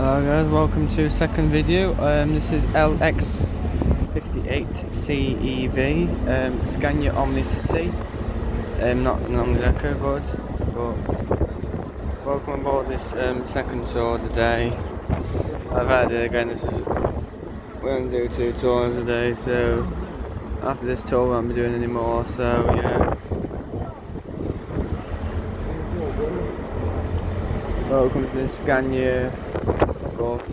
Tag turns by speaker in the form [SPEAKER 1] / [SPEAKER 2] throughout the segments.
[SPEAKER 1] Hello guys, welcome to second video. This is LX58 CEV, Scania Omni-City, not an Omni-Deco, but welcome aboard this second tour today. I've had it again, we're going to do 2 tours a day, so after this tour we won't be doing any more, so yeah. Welcome to the Scania bus.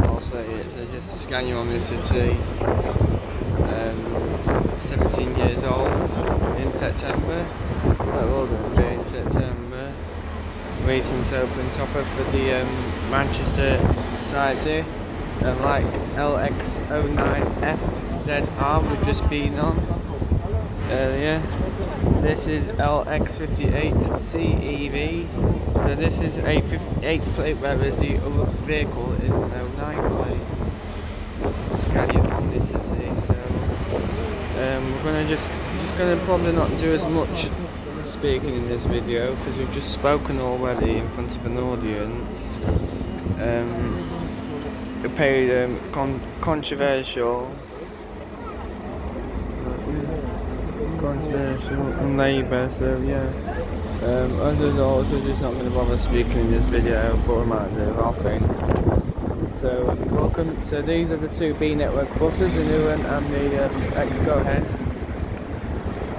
[SPEAKER 1] Also, it's just a Scania Omni-City. 17 years old in September. Well, older than in September. Recent open topper for the Manchester Sightseeing, like LX59 FZR we've just been on earlier. This is LX58 CEV. So this is a 58 plate, whereas the other vehicle is an 09 plate. Scania Omni-City. So we're gonna just gonna probably not do as much speaking in this video because we've just spoken already in front of an audience. We paid controversial and labour, so yeah. As a result, so just not going to bother speaking in this video, but we might do, I think. So welcome. So these are the 2 B network buses, the new one and the X-Go Ahead,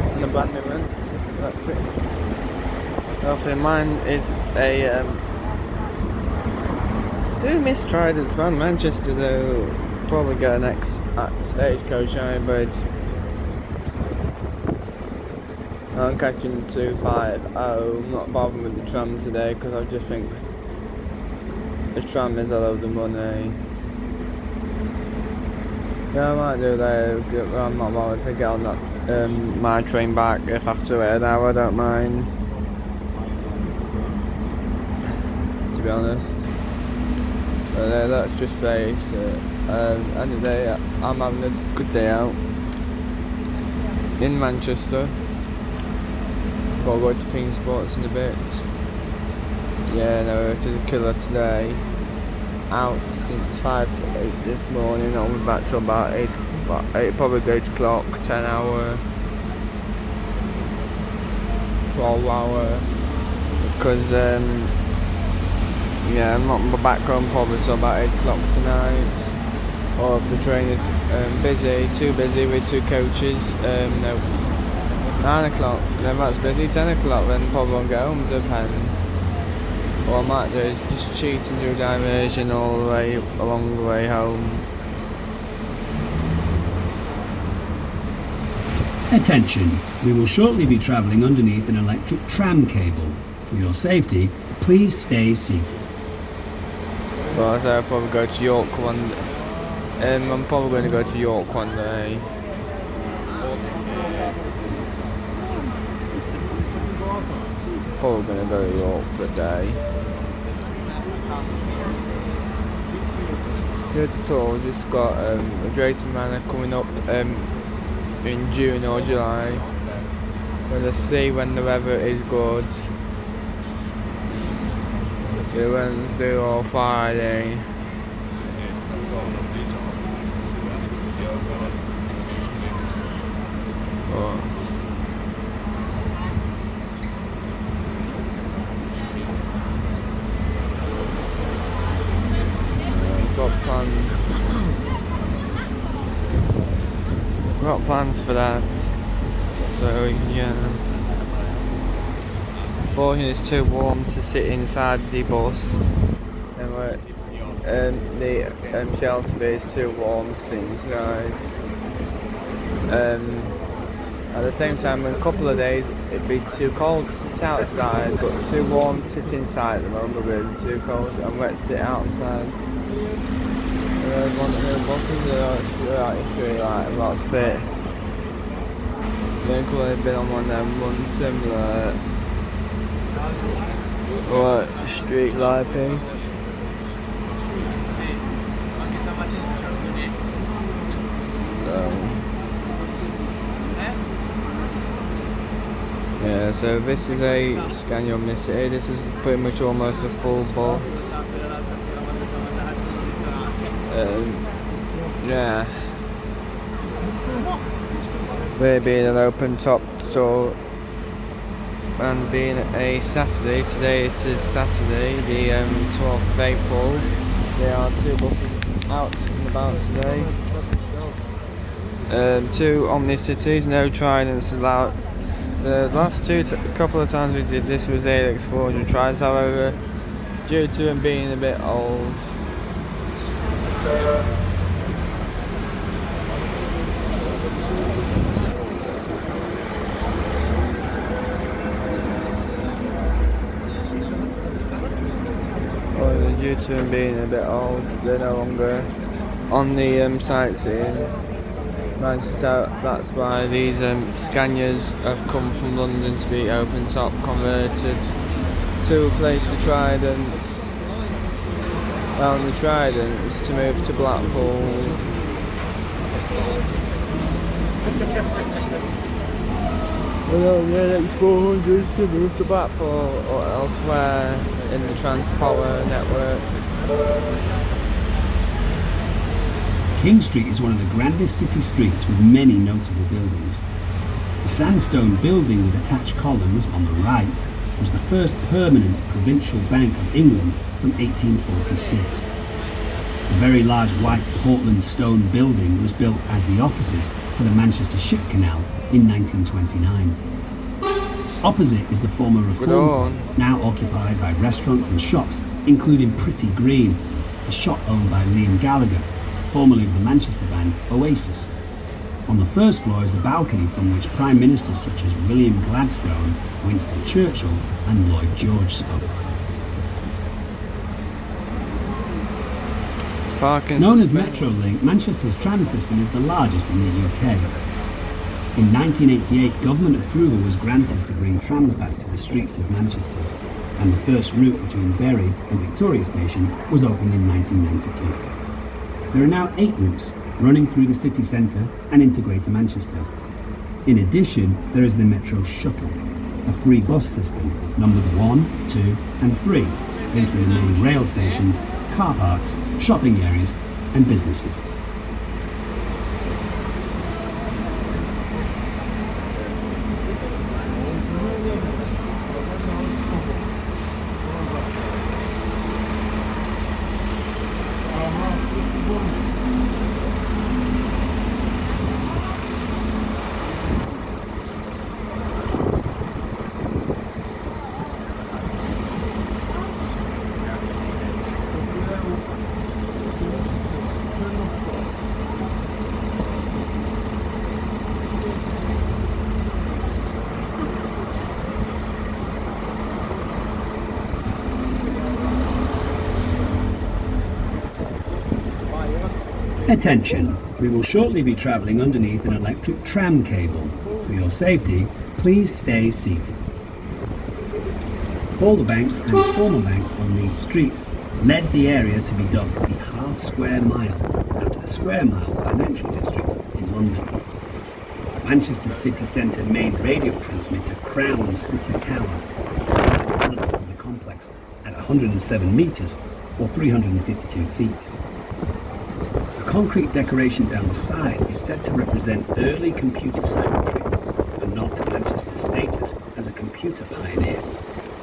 [SPEAKER 1] and the brand new one, electric. Hopefully mine is a do miss Trident's van Manchester though. Probably get an X stagecoach hybrid. I'm catching 250. I'm not bothering with the tram today because I just think the tram is a load of money. Yeah, I might do that. I'm not bothered to get on that my train back if I have to wait an hour. I don't mind, to be honest. But let's just face it. End of the day, I'm having a good day out in Manchester. I'll go to team sports in a bit. Yeah, no, it is a killer today. Out since 5 to 8 this morning. I'll be back till about 8 probably 8 o'clock, 10 hour, 12 hour. Because yeah, I'm not back home probably till about 8 o'clock tonight. Or if the train is busy, too busy with 2 coaches, no. 9 o'clock, then that's busy. 10 o'clock, then probably won't get home, depends. What I might do is just cheat and do diversion all the way along the way home.
[SPEAKER 2] Attention, we will shortly be travelling underneath an electric tram cable. For your safety, please stay seated.
[SPEAKER 1] Well, so I'll probably go to York one day. I'm probably going to go to York one day. Probably going to go to York for a day. Good tour, just got a Drayton Manor coming up in June or July. We'll see when the weather is good. So Wednesday or Friday. Got plans for that, so yeah. Unfortunately it's too warm to sit inside the bus, and the shelter bay is too warm to sit inside. At the same time, in a couple of days it'd be too cold to sit outside, but too warm to sit inside at the moment, really too cold and wet to sit outside. One of the buses it's really like about sit. Then could have been on one of them, one similar street life thing. Yeah, so this is a Scania Omni-City. This is pretty much almost a full bus. Yeah, we're being an open top tour and being a Saturday. Today it is Saturday, the 12th of April. There are 2 buses out and about today. 2 Omni-Cities, no Tridents allowed. The last couple of times we did this was LX400 Tridents, however, due to them being a bit old, they're no longer on the sightseeing Manchester. That's why these Scanias have come from London to be open top converted to replace the Tridents. Well, the Tridents to move to Blackpool. Well, the LX400s to move to Blackpool or elsewhere in the Transpower network.
[SPEAKER 2] King Street is one of the grandest city streets with many notable buildings. The sandstone building with attached columns on the right was the first permanent provincial bank of England from 1846. The very large white Portland stone building was built as the offices for the Manchester Ship Canal in 1929. Opposite is the former Reform Club, now occupied by restaurants and shops, including Pretty Green, a shop owned by Liam Gallagher, formerly of the Manchester band Oasis. On the first floor is a balcony from which Prime Ministers such as William Gladstone, Winston Churchill and Lloyd George spoke. Known as Metrolink, Manchester's tram system is the largest in the UK. In 1988, government approval was granted to bring trams back to the streets of Manchester, and the first route between Bury and Victoria Station was opened in 1992. There are now 8 routes running through the city centre and into Greater Manchester. In addition, there is the Metro Shuttle, a free bus system numbered 1, 2 and 3, linking the main rail stations, car parks, shopping areas and businesses. Attention, we will shortly be travelling underneath an electric tram cable. For your safety, please stay seated. All the banks and former banks on these streets led the area to be dubbed the Half Square Mile, after the Square Mile financial district in London. Manchester city centre main radio transmitter Crown City Tower is the development of the complex at 107 metres or 352 feet. The concrete decoration down the side is said to represent early computer circuitry, a nod to Manchester's status as a computer pioneer,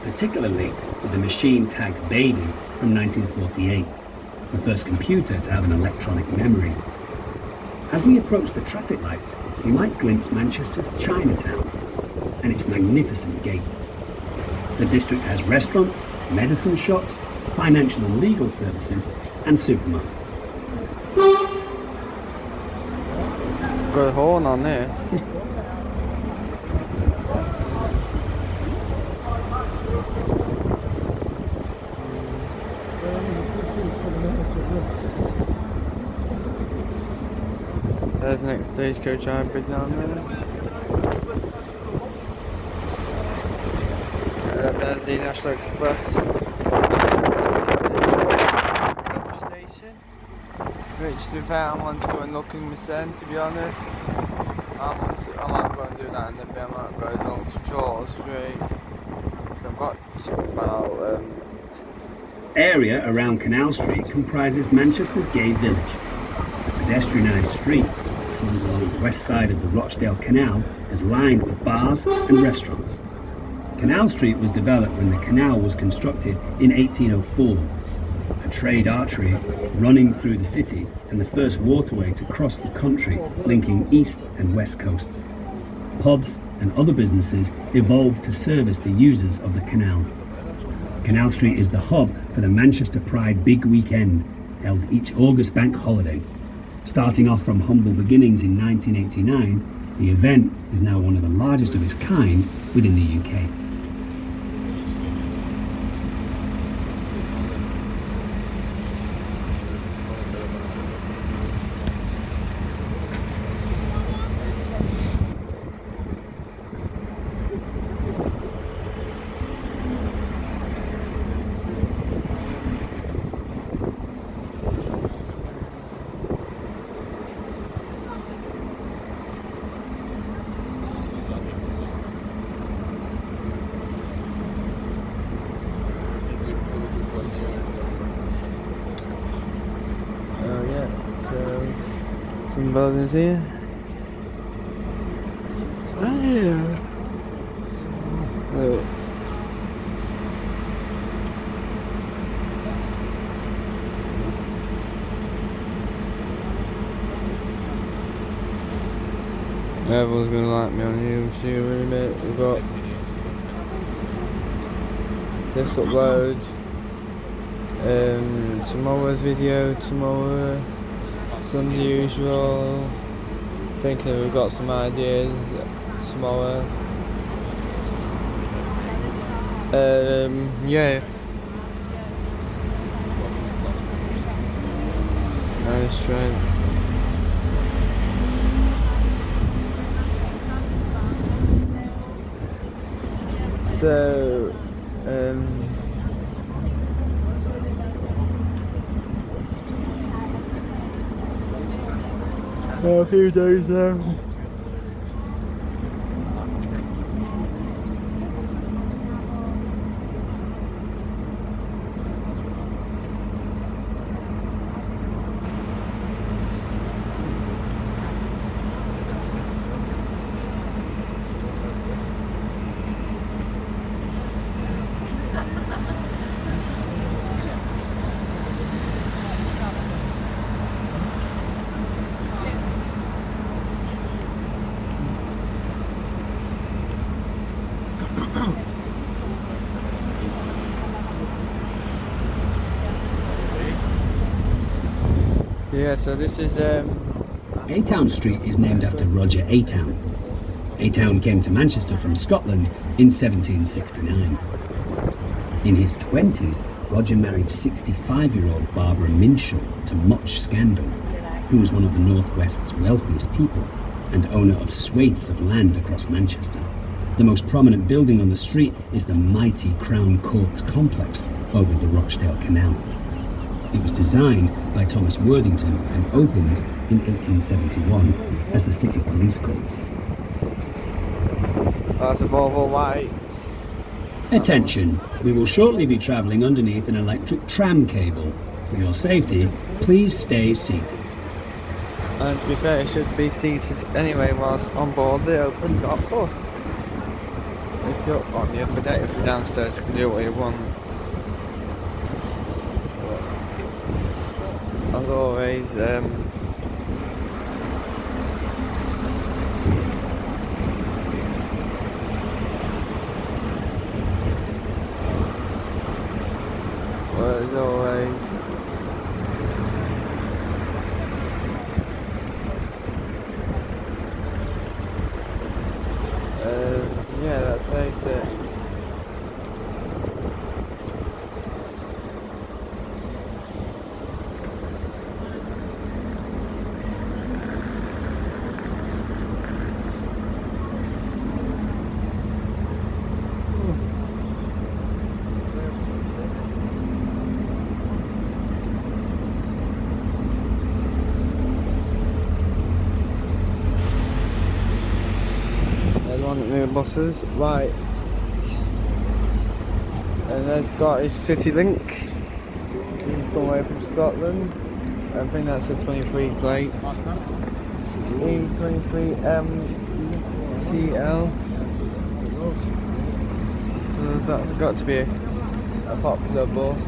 [SPEAKER 2] particularly with the machine tagged Baby from 1948, the first computer to have an electronic memory. As we approach the traffic lights, you might glimpse Manchester's Chinatown and its magnificent gate. The district has restaurants, medicine shops, financial and legal services and supermarkets.
[SPEAKER 1] Got a horn on this. There's the next stagecoach hybrid down there. There's the National Express coach station. Which, to be fair, I want to go and look in Mysen, to be honest. I might go and do that, and then I might go along to Charles Street. So I've got about
[SPEAKER 2] area around Canal Street comprises Manchester's gay village. A pedestrianised street which runs along the west side of the Rochdale Canal is lined with bars and restaurants. Canal Street was developed when the canal was constructed in 1804, a trade artery running through the city and the first waterway to cross the country linking east and west coasts. Pubs and other businesses evolved to service the users of the canal. Canal Street is the hub for the Manchester Pride Big Weekend, held each August bank holiday. Starting off from humble beginnings in 1989, the event is now one of the largest of its kind within the UK.
[SPEAKER 1] Some buildings here. Oh yeah. Oh. Everyone's gonna like me on YouTube in a bit. We've got this upload. Tomorrow's video tomorrow. Some usual. Thinking we've got some ideas tomorrow. Yeah. Nice train. So, a few days now. Yeah, so this is
[SPEAKER 2] A-Town Street is named after Roger A-Town. A-Town came to Manchester from Scotland in 1769. In his 20s, Roger married 65-year-old Barbara Minshull to much scandal, who was one of the Northwest's wealthiest people and owner of swathes of land across Manchester. The most prominent building on the street is the mighty Crown Courts complex over the Rochdale Canal. It was designed by Thomas Worthington and opened in 1871 as the City Police Courts.
[SPEAKER 1] That's a Volvo White.
[SPEAKER 2] Attention, we will shortly be travelling underneath an electric tram cable. For your safety, please stay seated.
[SPEAKER 1] And to be fair, it should be seated anyway whilst on board the open top bus. If you're on the upper deck, if you're downstairs, you can do what you want. As always, yeah, let's face it. New buses, right, and there's Scottish City Link. She's come away from Scotland. I think that's a 23 plate. E23MCL. So that's got to be a popular bus.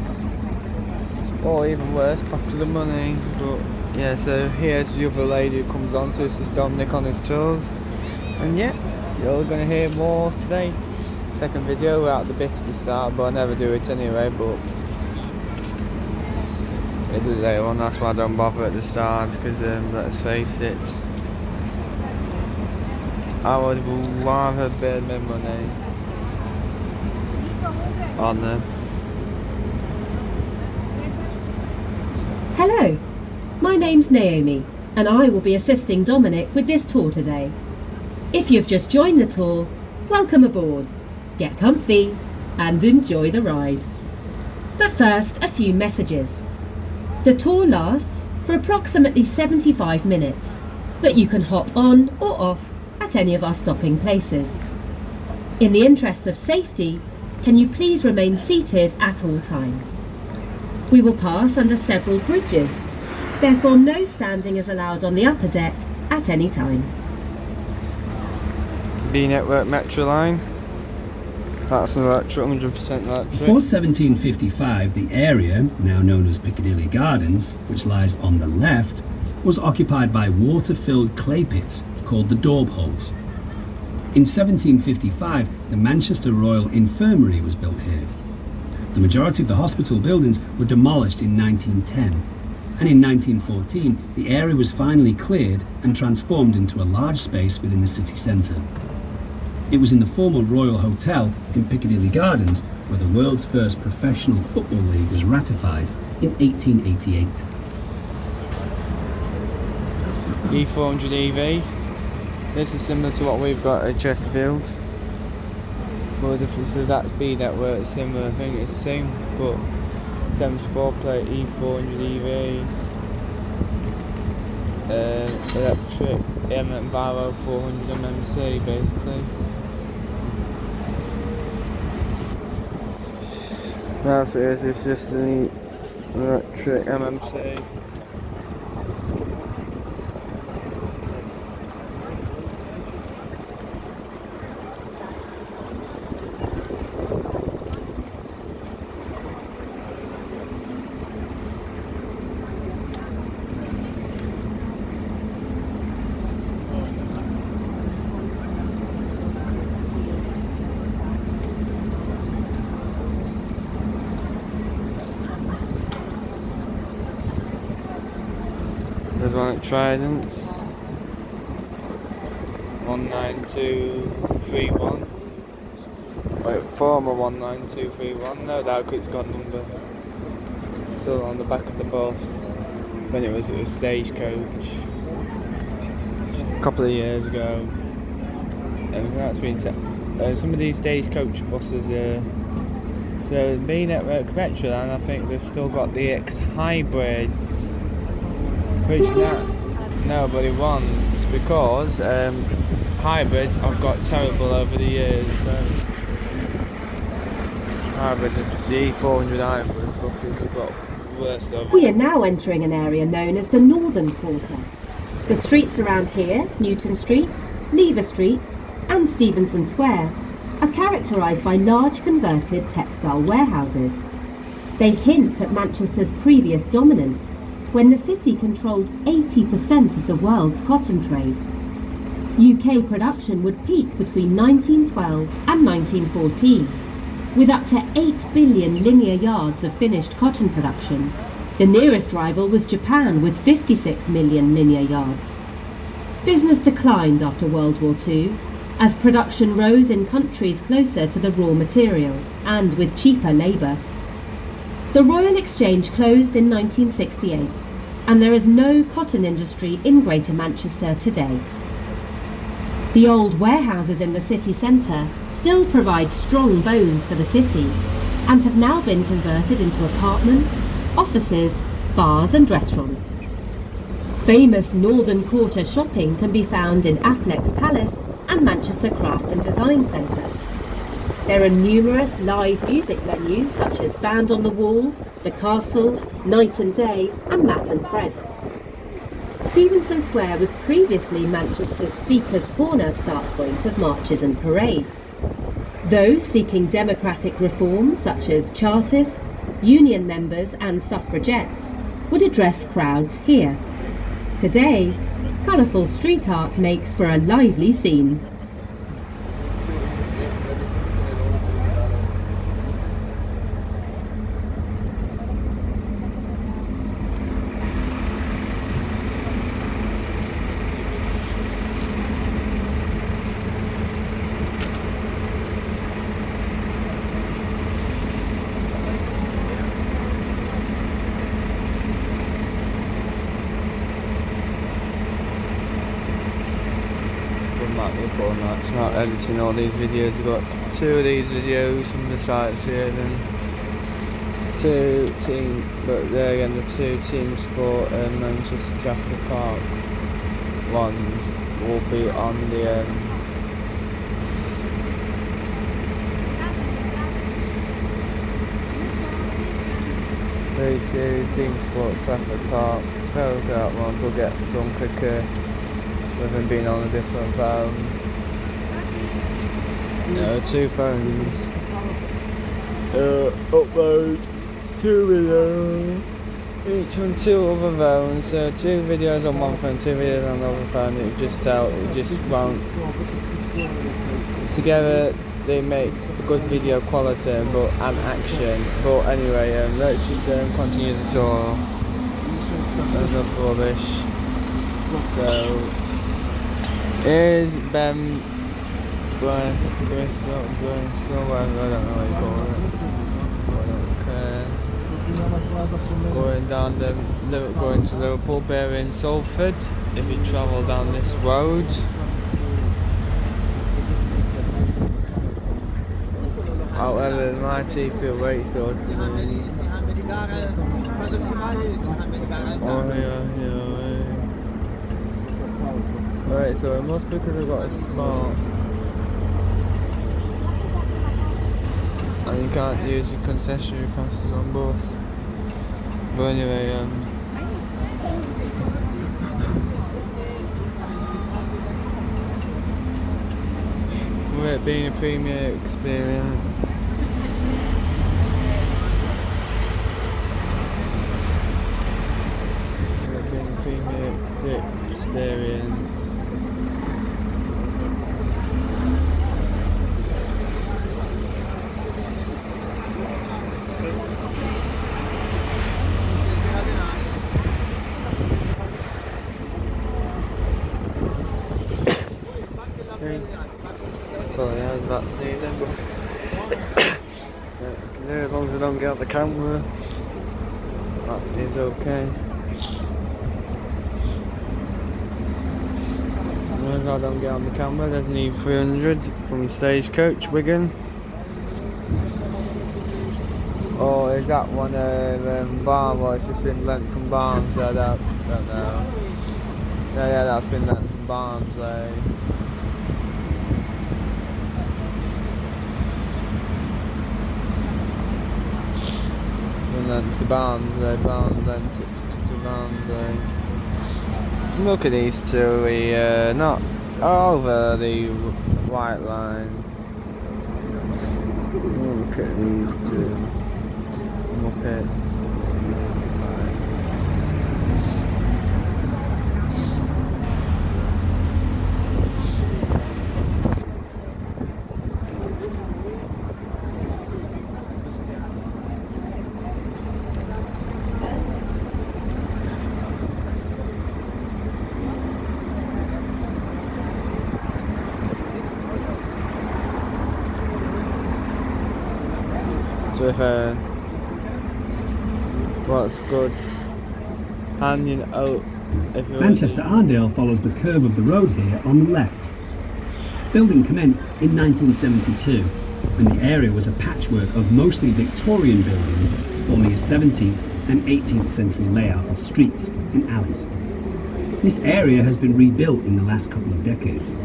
[SPEAKER 1] Or even worse, popular money. But yeah, so here's the other lady who comes on, so this is Dominic on his tours. And yeah, you're going to hear more today. Second video, we're at the bit at the start, but I never do it anyway, but it is later on, that's why I don't bother at the start, because let's face it, I would rather burn my money on them.
[SPEAKER 3] Hello, my name's Naomi, and I will be assisting Dominic with this tour today. If you've just joined the tour, welcome aboard. Get comfy and enjoy the ride. But first, a few messages. The tour lasts for approximately 75 minutes, but you can hop on or off at any of our stopping places. In the interest of safety, can you please remain seated at all times? We will pass under several bridges, therefore no standing is allowed on the upper deck at any time.
[SPEAKER 1] B-Network Metro line. That's an electric, 100% electric.
[SPEAKER 2] Before 1755, the area, now known as Piccadilly Gardens, which lies on the left, was occupied by water-filled clay pits called the Daub Holes. In 1755, the Manchester Royal Infirmary was built here. The majority of the hospital buildings were demolished in 1910, and in 1914, the area was finally cleared and transformed into a large space within the city centre. It was in the former Royal Hotel in Piccadilly Gardens where the world's first professional football league was ratified in 1888.
[SPEAKER 1] E400 EV. This is similar to what we've got at Chesterfield. But the difference is that's B-Network, similar, I think it's the same, but 74 plate E400 EV. Electric Enviro 400 MMC basically. That's what it is, it's just an electric MMC. There's one at Trident's, 19231. Wait, former 19231. No doubt it's got number. Still on the back of the bus. When it was stagecoach. A couple of years ago. And that's been some of these stagecoach buses are. So the B-Network Metro, and I think they've still got the X hybrids. Which nobody wants because hybrids have got terrible over the years. So hybrids, the E400 hybrid buses have got worse over.
[SPEAKER 3] We are now entering an area known as the Northern Quarter. The streets around here, Newton Street, Lever Street and Stevenson Square, are characterised by large converted textile warehouses. They hint at Manchester's previous dominance, when the city controlled 80% of the world's cotton trade. UK production would peak between 1912 and 1914, with up to 8 billion linear yards of finished cotton production. The nearest rival was Japan with 56 million linear yards. Business declined after World War II, as production rose in countries closer to the raw material and with cheaper labour. The Royal Exchange closed in 1968, and there is no cotton industry in Greater Manchester today. The old warehouses in the city centre still provide strong bones for the city, and have now been converted into apartments, offices, bars and restaurants. Famous Northern Quarter shopping can be found in Affleck's Palace and Manchester Craft and Design Centre. There are numerous live music venues such as Band on the Wall, The Castle, Night and Day and Matt and Fred's. Stevenson Square was previously Manchester's Speaker's Corner start point of marches and parades. Those seeking democratic reform such as Chartists, union members and suffragettes would address crowds here. Today, colourful street art makes for a lively scene.
[SPEAKER 1] It's not editing all these videos. I've got 2 of these videos from the sightseeing and 2 team, but there again the 2 team sport and Manchester Trafford Park ones will be on the team sport Trafford Park Kart ones will get done quicker with them being on a different phone. No, 2 phones. Upload 2 videos, each on 2 other phones. So 2 videos on one phone, 2 videos on another phone. It just won't. Together they make good video quality, and action. But anyway, let's just continue the tour. Enough rubbish. So here's Ben. Bristol, whatever, I don't know what you call it. I don't care. Going to Liverpool, bearing Salford, if you travel down this road. However, my teeth feel very sore to me. Oh yeah. Right, so it must be because I've got a smart. And you can't use your concessionary passes on both. But anyway, with it being a premier experience, Sorry, I was about to say them, but as long as I don't get out the camera, that is okay. As long as I don't get on the camera, there's an E300 from Stagecoach, Wigan. Or is that one Barn? Well, it's just been lent from Barnes, I don't know. Yeah, that's been lent from Barnes. Lent to Barnsley, lent to Barnsley. Look at these 2, not over the white line. Look at these 2. Look at. So if what's good hanging out.
[SPEAKER 2] Manchester Arndale follows the curve of the road here on the left. Building commenced in 1972 when the area was a patchwork of mostly Victorian buildings forming a 17th and 18th century layout of streets and alleys. This area has been rebuilt in the last couple of decades.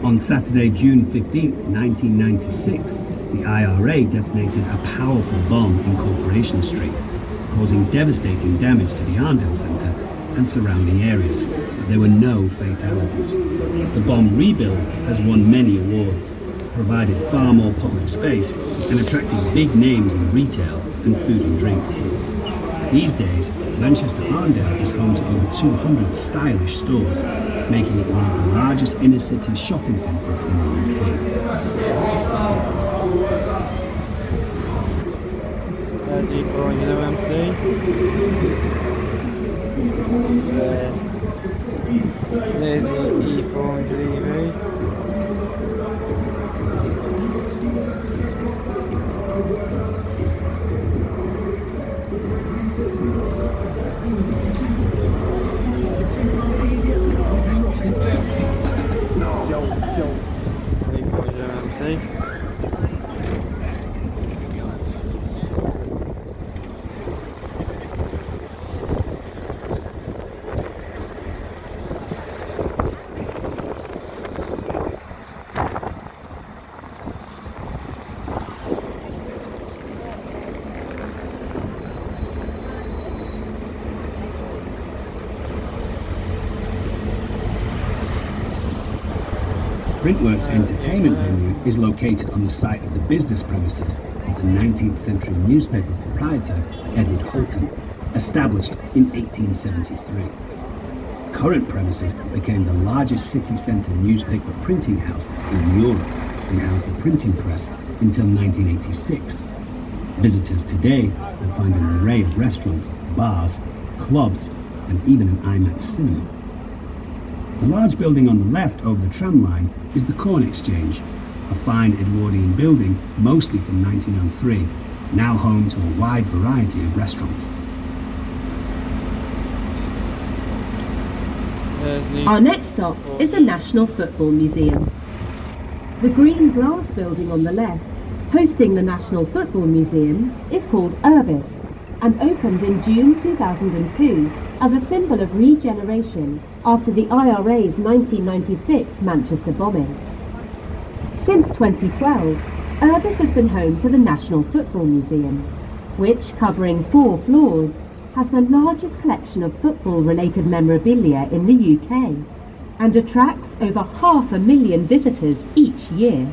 [SPEAKER 2] On Saturday, June 15, 1996, the IRA detonated a powerful bomb in Corporation Street, causing devastating damage to the Arndale Centre and surrounding areas, but there were no fatalities. The bomb rebuild has won many awards, provided far more public space, and attracted big names in retail and food and drink. These days, Manchester Arndale is home to over 200 stylish stores, making it one of the largest inner-city shopping centres in the UK.
[SPEAKER 1] There's E400 MC. There's the E400 EV. E400 MC.
[SPEAKER 2] Printworks Entertainment Venue is located on the site of the business premises of the 19th century newspaper proprietor Edward Holton, established in 1873. Current premises became the largest city centre newspaper printing house in Europe and housed a printing press until 1986. Visitors today will find an array of restaurants, bars, clubs, and even an IMAX cinema. The large building on the left over the tram line is the Corn Exchange, a fine Edwardian building mostly from 1903, now home to a wide variety of restaurants.
[SPEAKER 3] Our next stop is the National Football Museum. The green glass building on the left, hosting the National Football Museum, is called Urbis and opened in June 2002 as a symbol of regeneration after the IRA's 1996 Manchester bombing. Since 2012, Urbis has been home to the National Football Museum, which, covering 4 floors, has the largest collection of football-related memorabilia in the UK and attracts over 500,000 visitors each year.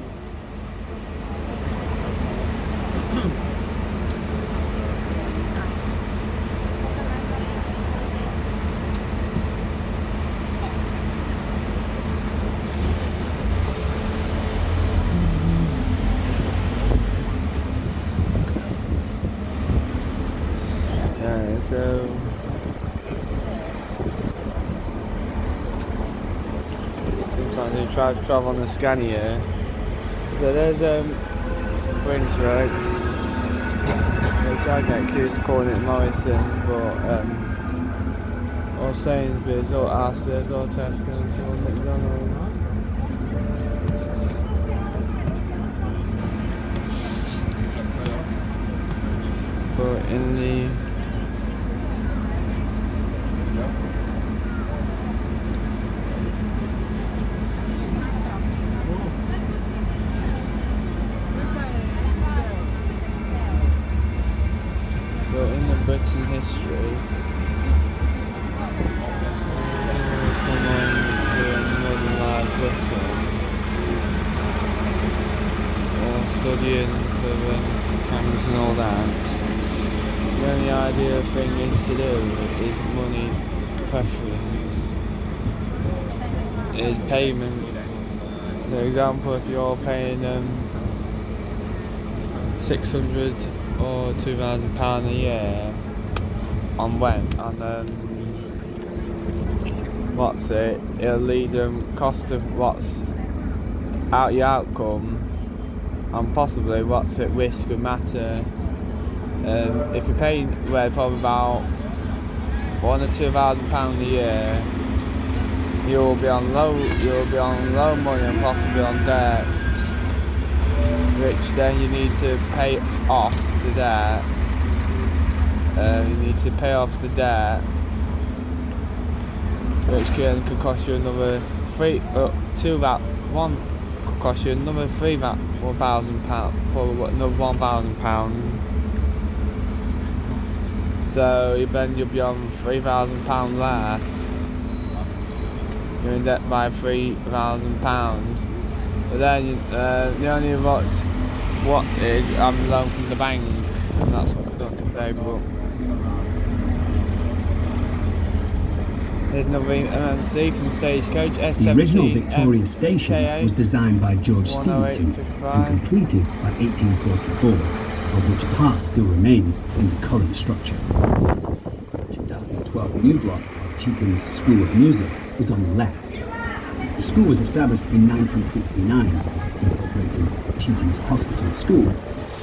[SPEAKER 1] So sometimes you try to travel on the Scania. So there's Prince Roads, which I get accused of calling it Morrison's, but or Sainsbury's, or Asda's, or Tesco's, or McDonald's. But in the Britain history, someone doing Northern Live Britain or studying for the cameras and all that, the only ideal thing is to do is money preference, is payment. For example, if you're paying 600 or £2,000 a year on rent, and what's it? It'll lead them cost of what's out your outcome, and possibly what's at risk of matter. If you're paying probably about £1,000 or £2,000 a year, you'll be on low money and possibly on debt, which then you need to pay off the debt. You need to pay off the debt, which could cost you another one could cost you another £1,000, probably another £1,000. So you'll be on £3,000 less, doing debt by £3,000. But then the only what is I'm loan from the bank, and that's what I don't say. But there's another MMC from Stagecoach S70.
[SPEAKER 2] The original Victoria Station was designed by George Stephenson and completed by 1844, of which part still remains in the current structure. The 2012 new block of Chetham's School of Music is on the left. The school was established in 1969, incorporating Chetham's Hospital School,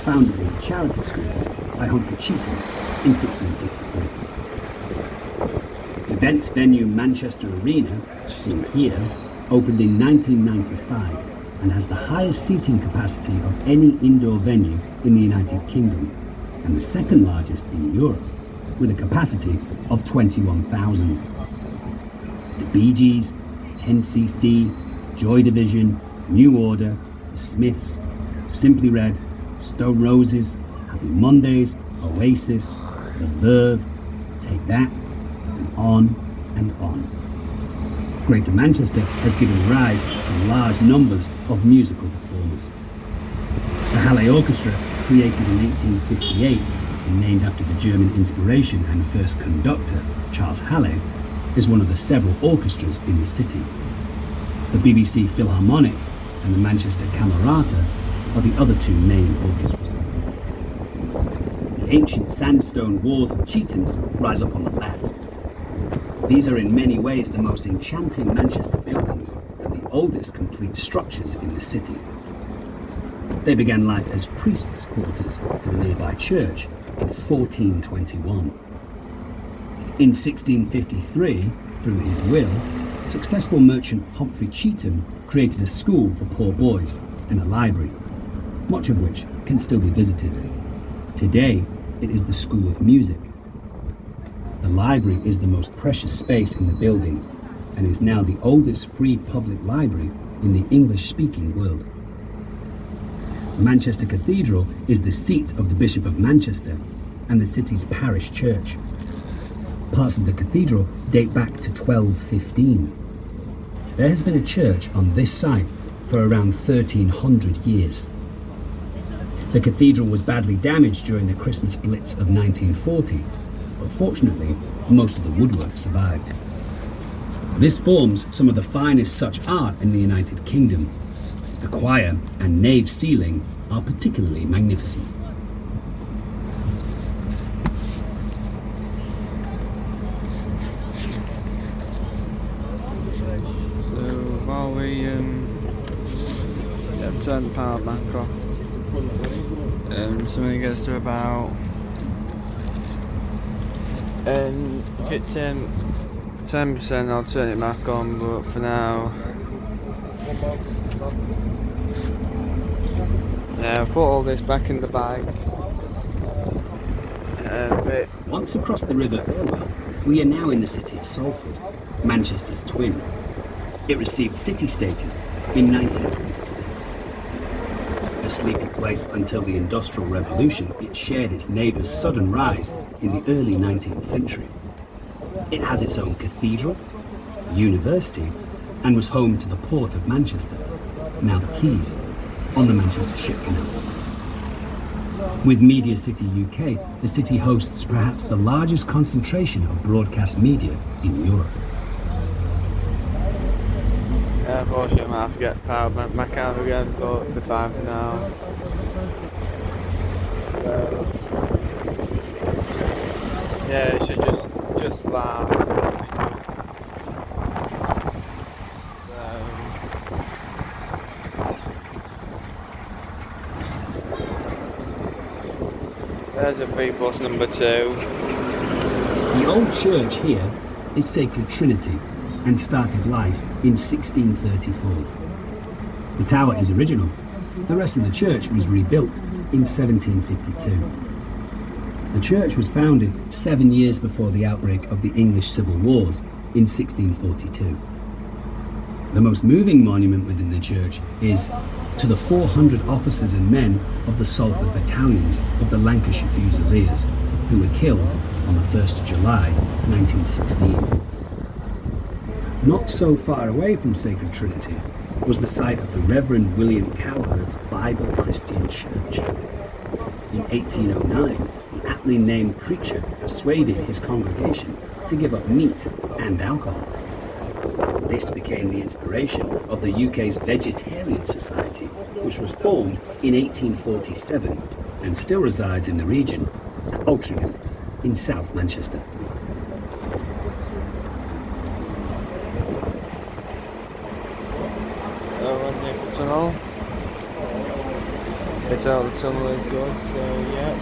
[SPEAKER 2] founded as a charity school by Humphrey Chetham in 1653. Events venue Manchester Arena, seen here, opened in 1995 and has the highest seating capacity of any indoor venue in the United Kingdom, and the second largest in Europe, with a capacity of 21,000. The Bee Gees, 10cc, Joy Division, New Order, The Smiths, Simply Red, Stone Roses, Happy Mondays, Oasis, The Verve, Take That, and on and on. Greater Manchester has given rise to large numbers of musical performers. The Halle Orchestra, created in 1858 and named after the German inspiration and first conductor, Charles Halle, is one of the several orchestras in the city. The BBC Philharmonic and the Manchester Camerata are the other two main orchestras. The ancient sandstone walls of Chetham's rise up on the left. These are in many ways the most enchanting Manchester buildings and the oldest complete structures in the city. They began life as priests' quarters for the nearby church in 1421. In 1653, through his will, successful merchant Humphrey Chetham created a school for poor boys and a library, much of which can still be visited. Today, it is the School of Music. The library is the most precious space in the building and is now the oldest free public library in the English-speaking world. Manchester Cathedral is the seat of the Bishop of Manchester and the city's parish church. Parts of the cathedral date back to 1215. There has been a church on this site for around 1300 years. The cathedral was badly damaged during the Christmas Blitz of 1940, but fortunately most of the woodwork survived. This forms some of the finest such art in the United Kingdom. The choir and nave ceiling are particularly magnificent.
[SPEAKER 1] While we turn the power bank off, so when it gets to about if it 10%, I'll turn it back on, but for now, I'll put all this back in the bag.
[SPEAKER 2] Once across the River Irwell, we are now in the city of Salford, Manchester's twin. It received city status in 1926. A sleepy place until the Industrial Revolution, it shared its neighbours' sudden rise in the early 19th century. It has its own cathedral, university, and was home to the Port of Manchester, now the Quays, on the Manchester Ship Canal. With Media City UK, the city hosts perhaps the largest concentration of broadcast media in Europe.
[SPEAKER 1] Unfortunately, I might have to get the power bank back out again, but it'll be fine for now. Yeah, it should just last. There's a free bus number 2.
[SPEAKER 2] The old church here is Sacred Trinity and started life in 1634. The tower is original. The rest of the church was rebuilt in 1752. The church was founded 7 years before the outbreak of the English Civil Wars in 1642. The most moving monument within the church is to the 400 officers and men of the Salford battalions of the Lancashire Fusiliers, who were killed on the 1st of July 1916. Not so far away from Sacred Trinity was the site of the Reverend William Cowherd's Bible Christian Church. In 1809, the aptly named preacher persuaded his congregation to give up meat and alcohol. This became the inspiration of the UK's Vegetarian Society, which was formed in 1847 and still resides in the region at Altrincham in South Manchester.
[SPEAKER 1] Tunnel. It's out, the tunnel is good, so yeah.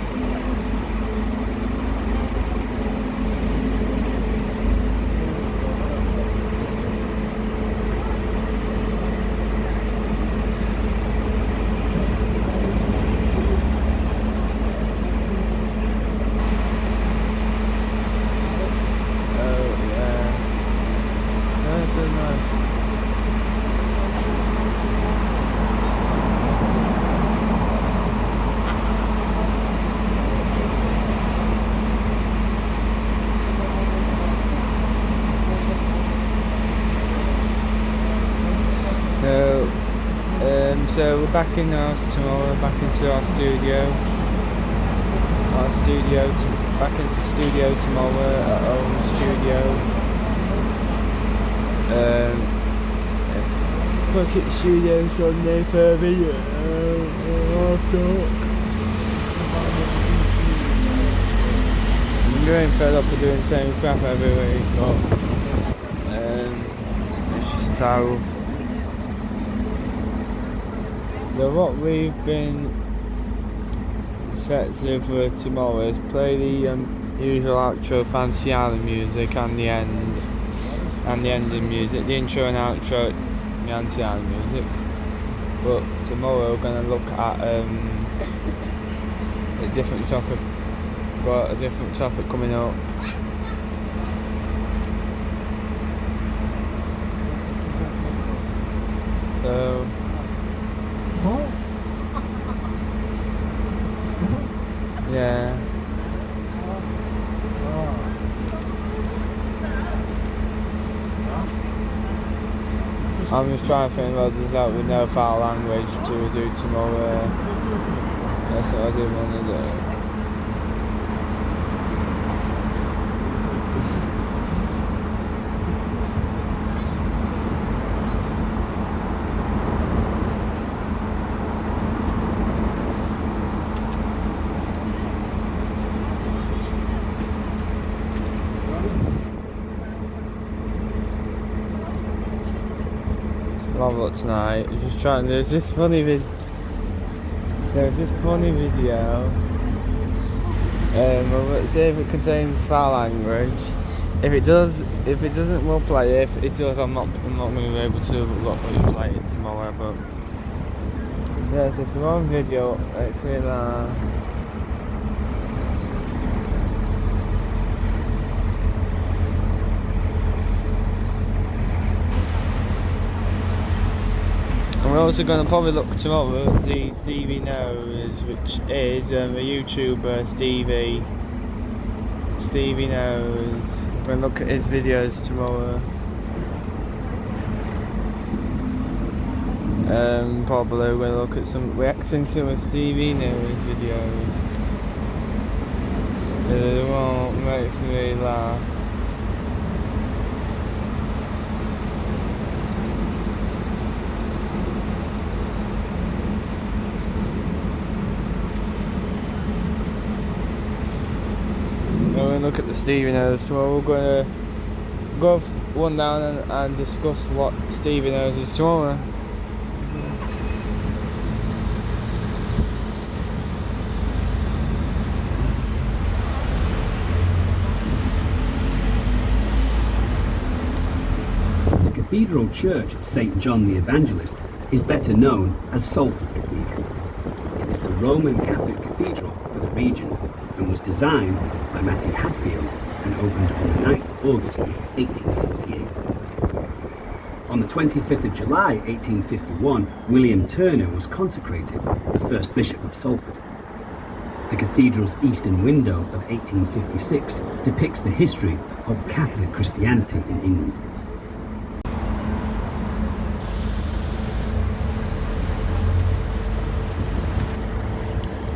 [SPEAKER 1] So we're back in the house tomorrow, back into our studio. Back into the studio tomorrow, our own studio. Back at the studio Sunday for a video. I'm getting fed up of doing the same crap every week, but it's just how. So what we've been set to for tomorrow is play the usual outro Fancy Island music and the ending music, the intro and outro Fancy Island music. But tomorrow we're going to look at a different topic. Got a different topic coming up. So. Yeah. I'm just trying to think about this out with no foul language to do tomorrow. That's what I do want to do. Look tonight. Just trying. There's this funny video. Let's see if it contains foul language. If it doesn't, we'll play it. If it does, I'm not going to be able to play it tomorrow. But there's this one video actually that. We're also going to probably look tomorrow at the Stevie Knows, which is a YouTuber, Stevie Knows. We're going to look at his videos tomorrow. Probably we're going to look at some reacting to some of Stevie Knows videos. The one makes me laugh. Look at the Stevie Knows tomorrow. We're going to go one down and discuss what Stevie Knows is tomorrow.
[SPEAKER 2] The Cathedral Church of St. John the Evangelist is better known as Salford Cathedral. It is the Roman Catholic cathedral for the region and was designed by Matthew Hadfield and opened on the 9th of August 1848. On the 25th of July 1851, William Turner was consecrated the first Bishop of Salford. The cathedral's eastern window of 1856 depicts the history of Catholic Christianity in England.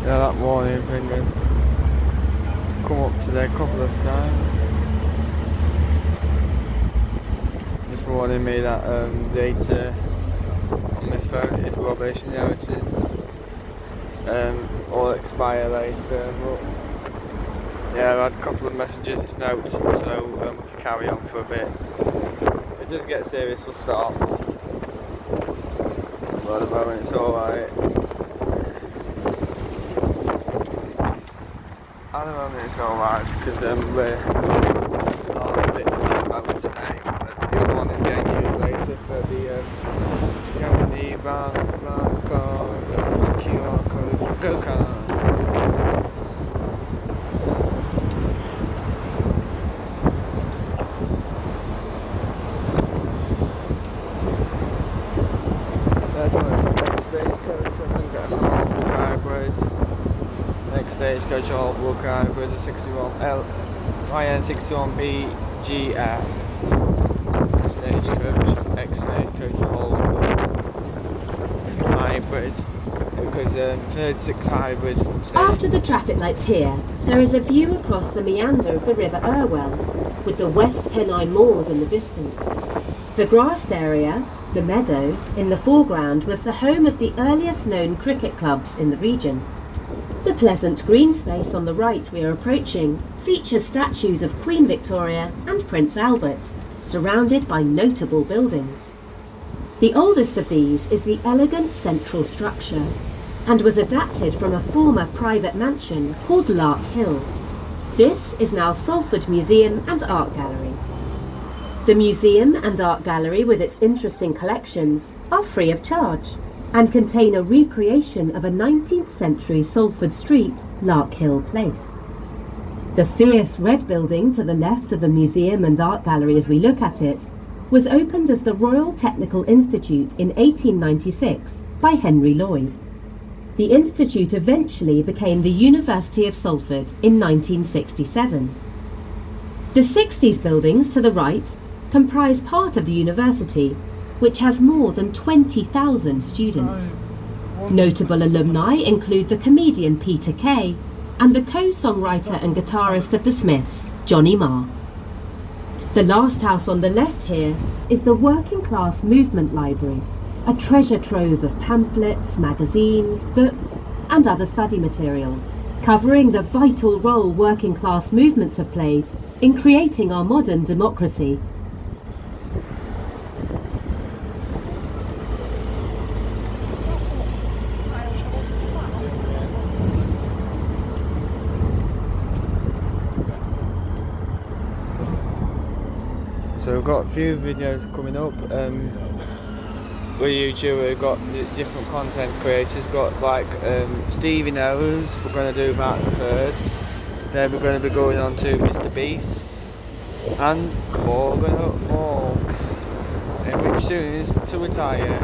[SPEAKER 1] Yeah, that warning thing has come up today a couple of times. Just warning me that data on this phone is rubbish, you know it is. Or expire later, but yeah, I've had a couple of messages, it's notes, so we can carry on for a bit. If it does get serious, we'll stop. But at the moment it's alright. At the moment it's alright, because we're a bit for this phone today. The other one is getting used later for the scanning the barcode, the QR code, go card. That's one of the next stagecoach, I think that's all book hybrids. Next stagecoach all book hybrids, a 61 YN61BGF. Stagecoach, ex-stagecoach all hybrid. Because 36 hybrids from stage.
[SPEAKER 3] After the traffic lights here, there is a view across the meander of the River Irwell, with the West Pennine Moors in the distance. The grassed area, the meadow, in the foreground was the home of the earliest known cricket clubs in the region. The pleasant green space on the right we are approaching features statues of Queen Victoria and Prince Albert, surrounded by notable buildings. The oldest of these is the elegant central structure, and was adapted from a former private mansion called Lark Hill. This is now Salford Museum and Art Gallery. The museum and art gallery, with its interesting collections, are free of charge and contain a recreation of a 19th century Salford street, Lark Hill Place. The fierce red building to the left of the museum and art gallery as we look at it was opened as the Royal Technical Institute in 1896 by Henry Lloyd. The institute eventually became the University of Salford in 1967. The 60s buildings to the right comprise part of the university, which has more than 20,000 students. Notable alumni include the comedian Peter Kay and the co-songwriter and guitarist of the Smiths, Johnny Marr. The last house on the left here is the Working Class Movement Library, a treasure trove of pamphlets, magazines, books and other study materials, covering the vital role working class movements have played in creating our modern democracy.
[SPEAKER 1] So we've got a few videos coming up. With YouTube, we've got different content creators. Got like Stevie Knows. We're going to do that first. Then we're going to be going on to Mr. Beast and Morgan Morgs, which soon is to retire.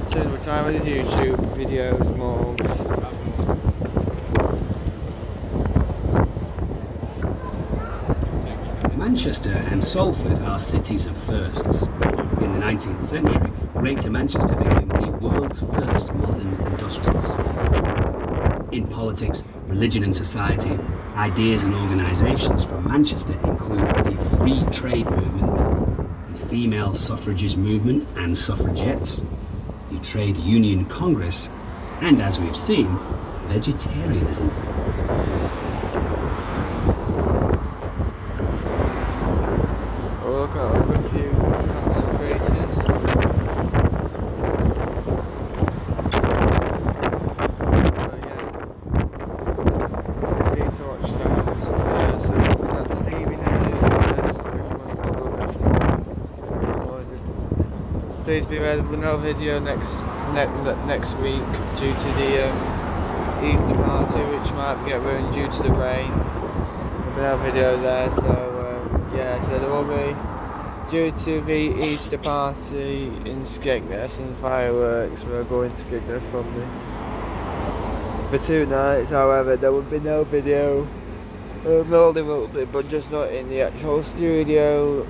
[SPEAKER 1] Soon retire with his YouTube videos, Morgs.
[SPEAKER 2] Manchester and Salford are cities of firsts. In the 19th century, Greater Manchester became the world's first modern industrial city. In politics, religion and society, ideas and organisations from Manchester include the free trade movement, the female suffrages movement and suffragettes, the trade union congress, and as we've seen, vegetarianism.
[SPEAKER 1] We'll look at a few content creators. To watch that. So looking at Stevie Knows first, which one I've got to look at. Please be ready with another video next week due to the Easter party, which might get ruined due to the rain. There'll be no video there, so yeah, so there will be due to the Easter party in Skegness and fireworks, we're going to Skegness probably for 2 nights. However, there will be no video. Well, there will be, but just not in the actual studio.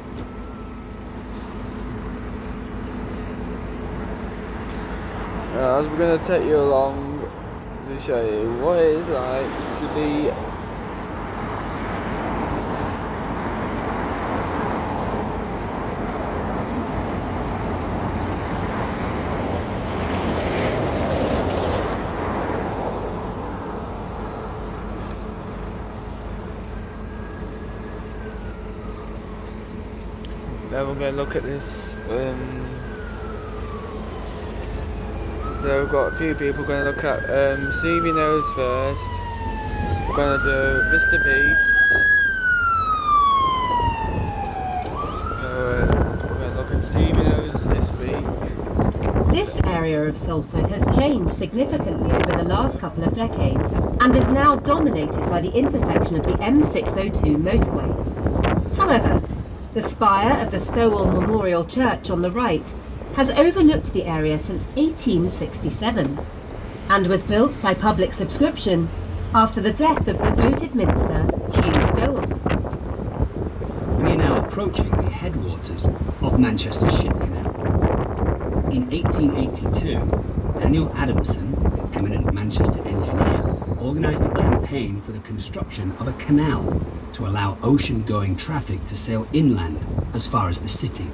[SPEAKER 1] As we're going to take you along to show you what it is like to be Now we're going to look at this. So we've got a few people going to look at Stevie Knows first. We're going to do Mr. Beast. We're going to look at Stevie Knows this week.
[SPEAKER 3] This area of Salford has changed significantly over the last couple of decades and is now dominated by the intersection of the M602 motorway. However, the spire of the Stowell Memorial Church on the right has overlooked the area since 1867 and was built by public subscription after the death of the voted minister Hugh Stowell.
[SPEAKER 2] We are now approaching the headwaters of Manchester Ship Canal. In 1882, Daniel Adamson, an eminent Manchester engineer, organised a campaign for the construction of a canal to allow ocean-going traffic to sail inland as far as the city.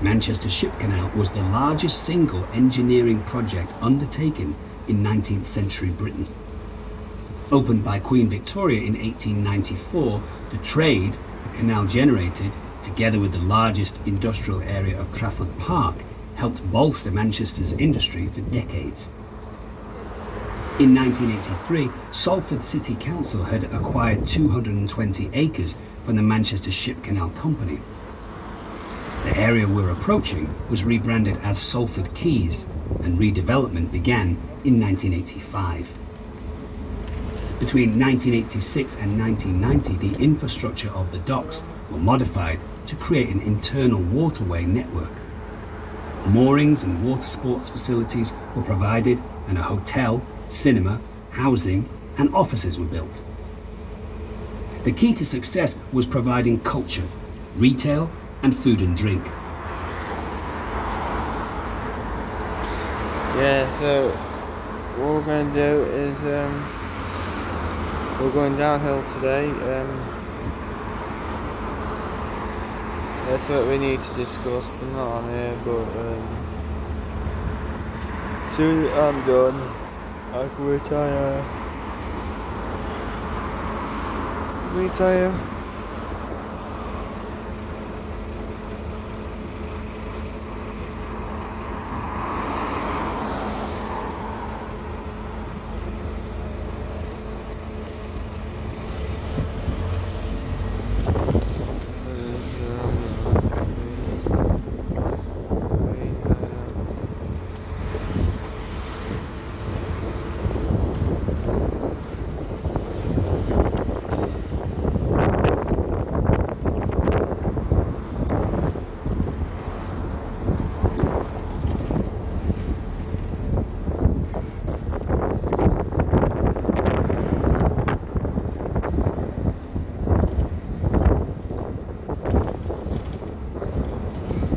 [SPEAKER 2] Manchester Ship Canal was the largest single engineering project undertaken in 19th century Britain. Opened by Queen Victoria in 1894, the trade the canal generated, together with the largest industrial area of Trafford Park, helped bolster Manchester's industry for decades. In 1983, Salford City Council had acquired 220 acres from the Manchester Ship Canal Company. The area we're approaching was rebranded as Salford Quays, and redevelopment began in 1985. Between 1986 and 1990, the infrastructure of the docks were modified to create an internal waterway network. Moorings and water sports facilities were provided, and a hotel, cinema, housing and offices were built. The key to success was providing culture, retail and food and drink.
[SPEAKER 1] Yeah, so what we're going to do is we're going downhill today. That's what we need to discuss, but not on here. But soon as I'm done, I can retire.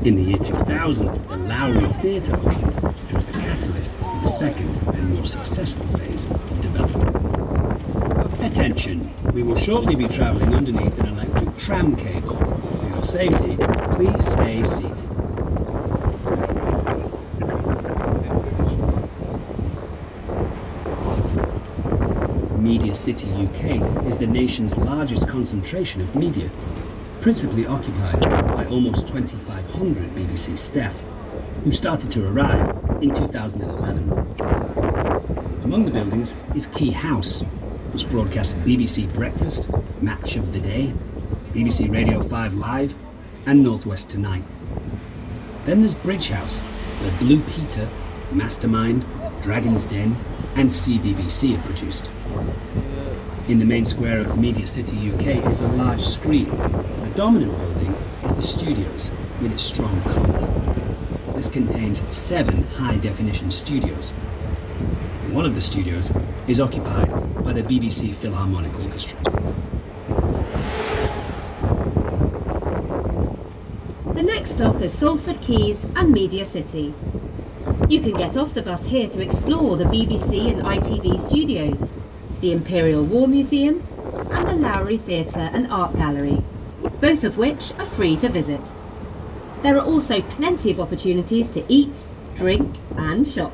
[SPEAKER 2] In the year 2000, the Lowry Theatre opened, which was the catalyst for the second and more successful phase of development. Attention! We will shortly be travelling underneath an electric tram cable. For your safety, please stay seated. Media City UK is the nation's largest concentration of media, principally occupied by almost 2,500 BBC staff, who started to arrive in 2011. Among the buildings is Key House, which broadcasts BBC Breakfast, Match of the Day, BBC Radio 5 Live, and North West Tonight. Then there's Bridge House, where Blue Peter, Mastermind, Dragon's Den and CBBC are produced. In the main square of Media City UK is a large screen. The dominant building is the studios with its strong colours. This contains 7 high-definition studios. One of the studios is occupied by the BBC Philharmonic Orchestra.
[SPEAKER 3] The next stop is Salford Quays and Media City. You can get off the bus here to explore the BBC and ITV studios, the Imperial War Museum and the Lowry Theatre and Art Gallery, both of which are free to visit. There are also plenty of opportunities to eat, drink and shop.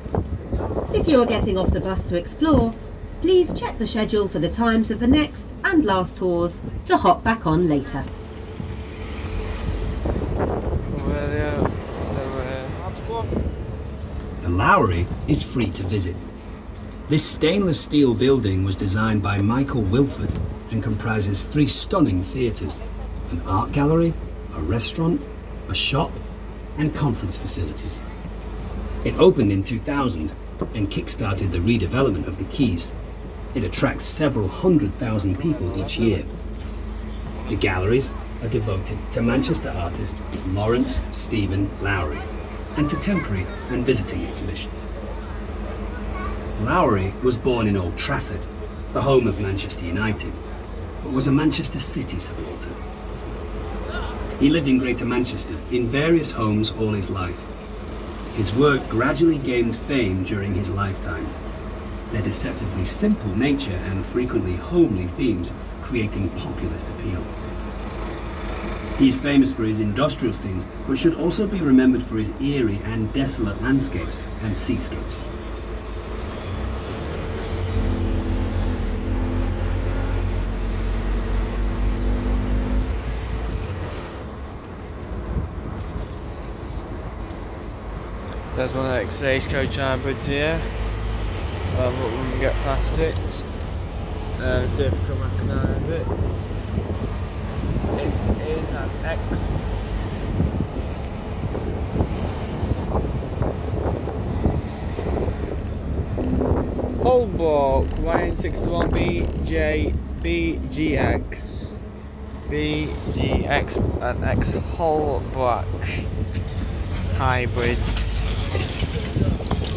[SPEAKER 3] If you are getting off the bus to explore, please check the schedule for the times of the next and last tours to hop back on later.
[SPEAKER 2] The Lowry is free to visit. This stainless steel building was designed by Michael Wilford and comprises 3 stunning theatres, an art gallery, a restaurant, a shop and conference facilities. It opened in 2000 and kick-started the redevelopment of the quays. It attracts several 100,000 people each year. The galleries are devoted to Manchester artist Lawrence Stephen Lowry and to temporary and visiting exhibitions. Lowry was born in Old Trafford, the home of Manchester United, but was a Manchester City supporter. He lived in Greater Manchester in various homes all his life. His work gradually gained fame during his lifetime, their deceptively simple nature and frequently homely themes creating populist appeal. He is famous for his industrial scenes, but should also be remembered for his eerie and desolate landscapes and seascapes.
[SPEAKER 1] There's one of the stagecoach hybrids here. I'll have a look when we get past it. See if we can recognise it. It is an X. Holbrook YN61 BGX. BGX, an X Holbrook hybrid.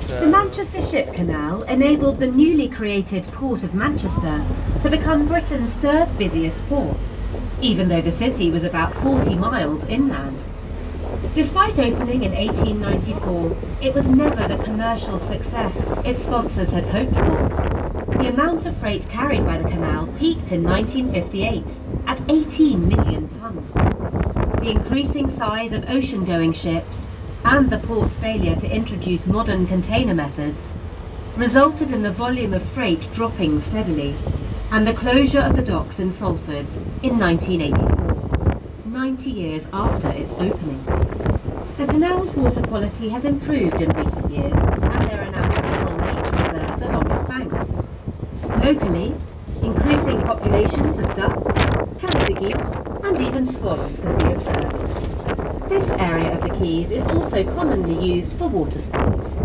[SPEAKER 3] The Manchester Ship Canal enabled the newly created Port of Manchester to become Britain's 3rd busiest port, even though the city was about 40 miles inland. Despite opening in 1894, it was never the commercial success its sponsors had hoped for. The amount of freight carried by the canal peaked in 1958 at 18 million tonnes. The increasing size of ocean-going ships and the port's failure to introduce modern container methods resulted in the volume of freight dropping steadily, and the closure of the docks in Salford in 1984, 90 years after its opening. The canal's water quality has improved in recent years, and there are now several nature reserves along its banks. Locally, increasing populations of ducks, Canada geese, and even swans can be observed. This area of the quays is also commonly used for water sports.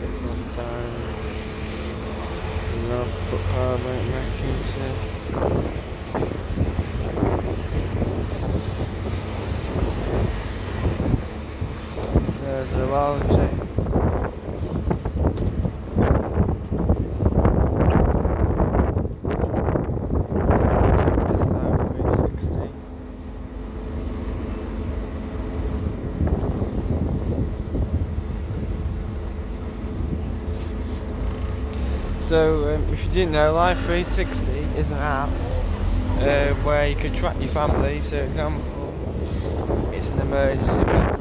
[SPEAKER 1] It's on time. Enough put power bank back into. There's the lounge. So if you didn't know, Life 360 is an app where you could track your family. So, for example, it's an emergency vehicle.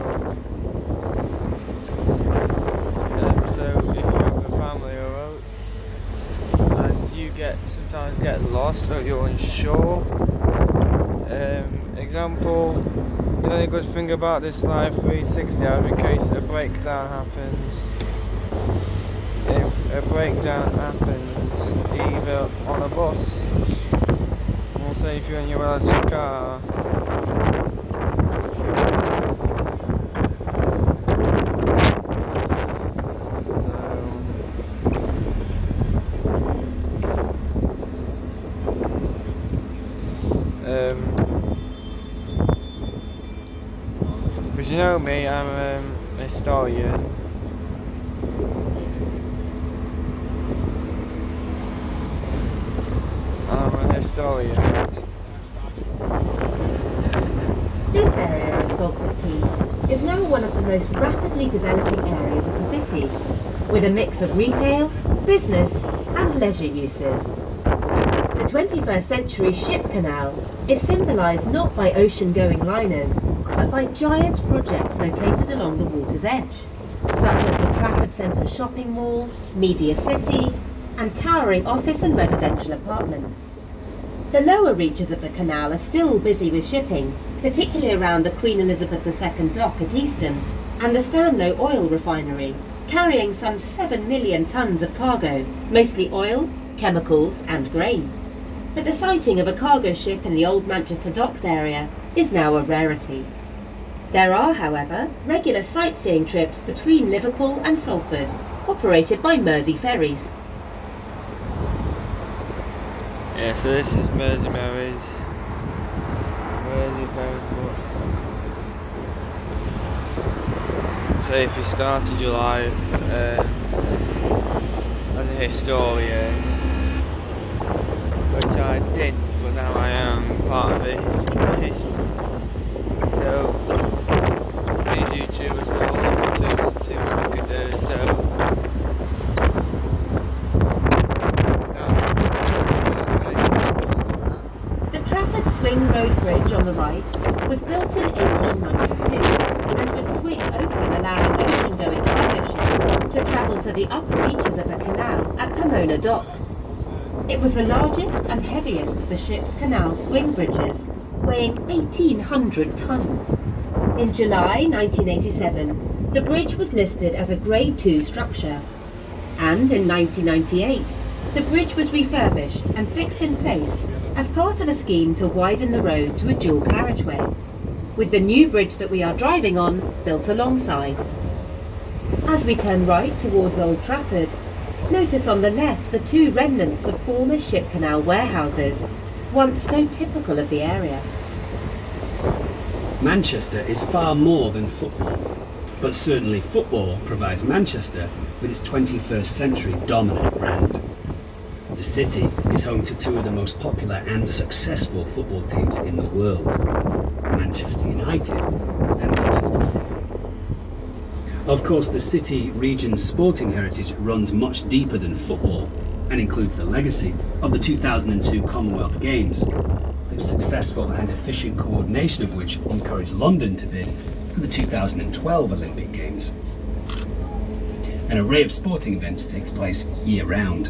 [SPEAKER 1] So if you have a family or boat and you sometimes get lost or you're unsure, Example, the only good thing about this live 360 in case a breakdown happens. If a breakdown happens either on a bus, or say if you're in your relative's car, because you know me, I'm a historian. I'm a historian.
[SPEAKER 3] This area of Salford Quay is now one of the most rapidly developing areas of the city, with a mix of retail, business and leisure uses. The 21st century ship canal is symbolised not by ocean-going liners, but by giant projects located along the water's edge, such as the Trafford Centre shopping mall, Media City, and towering office and residential apartments. The lower reaches of the canal are still busy with shipping, particularly around the Queen Elizabeth II dock at Easton and the Stanlow oil refinery, carrying some 7 million tonnes of cargo, mostly oil, chemicals and grain. But the sighting of a cargo ship in the Old Manchester Docks area is now a rarity. There are, however, regular sightseeing trips between Liverpool and Salford, operated by Mersey ferries.
[SPEAKER 1] Yeah, so this is Mersey Ferries. So if you started your life as a historian, which I didn't, but now I am part of a history. So these YouTubers know all to what we can do. So
[SPEAKER 3] Swing Road Bridge on the right was built in 1892 and would swing open, allowing ocean-going cargo ships to travel to the upper reaches of the canal at Pomona Docks. It was the largest and heaviest of the ship's canal swing bridges, weighing 1,800 tonnes. In July 1987, the bridge was listed as a Grade 2 structure, and in 1998, the bridge was refurbished and fixed in place as part of a scheme to widen the road to a dual carriageway, with the new bridge that we are driving on built alongside. As we turn right towards Old Trafford, notice on the left the two remnants of former ship canal warehouses, once so typical of the area.
[SPEAKER 2] Manchester is far more than football, but certainly football provides Manchester with its 21st century dominant brand. The city is home to two of the most popular and successful football teams in the world, Manchester United and Manchester City. Of course, the city region's sporting heritage runs much deeper than football and includes the legacy of the 2002 Commonwealth Games, the successful and efficient coordination of which encouraged London to bid for the 2012 Olympic Games. An array of sporting events takes place year-round.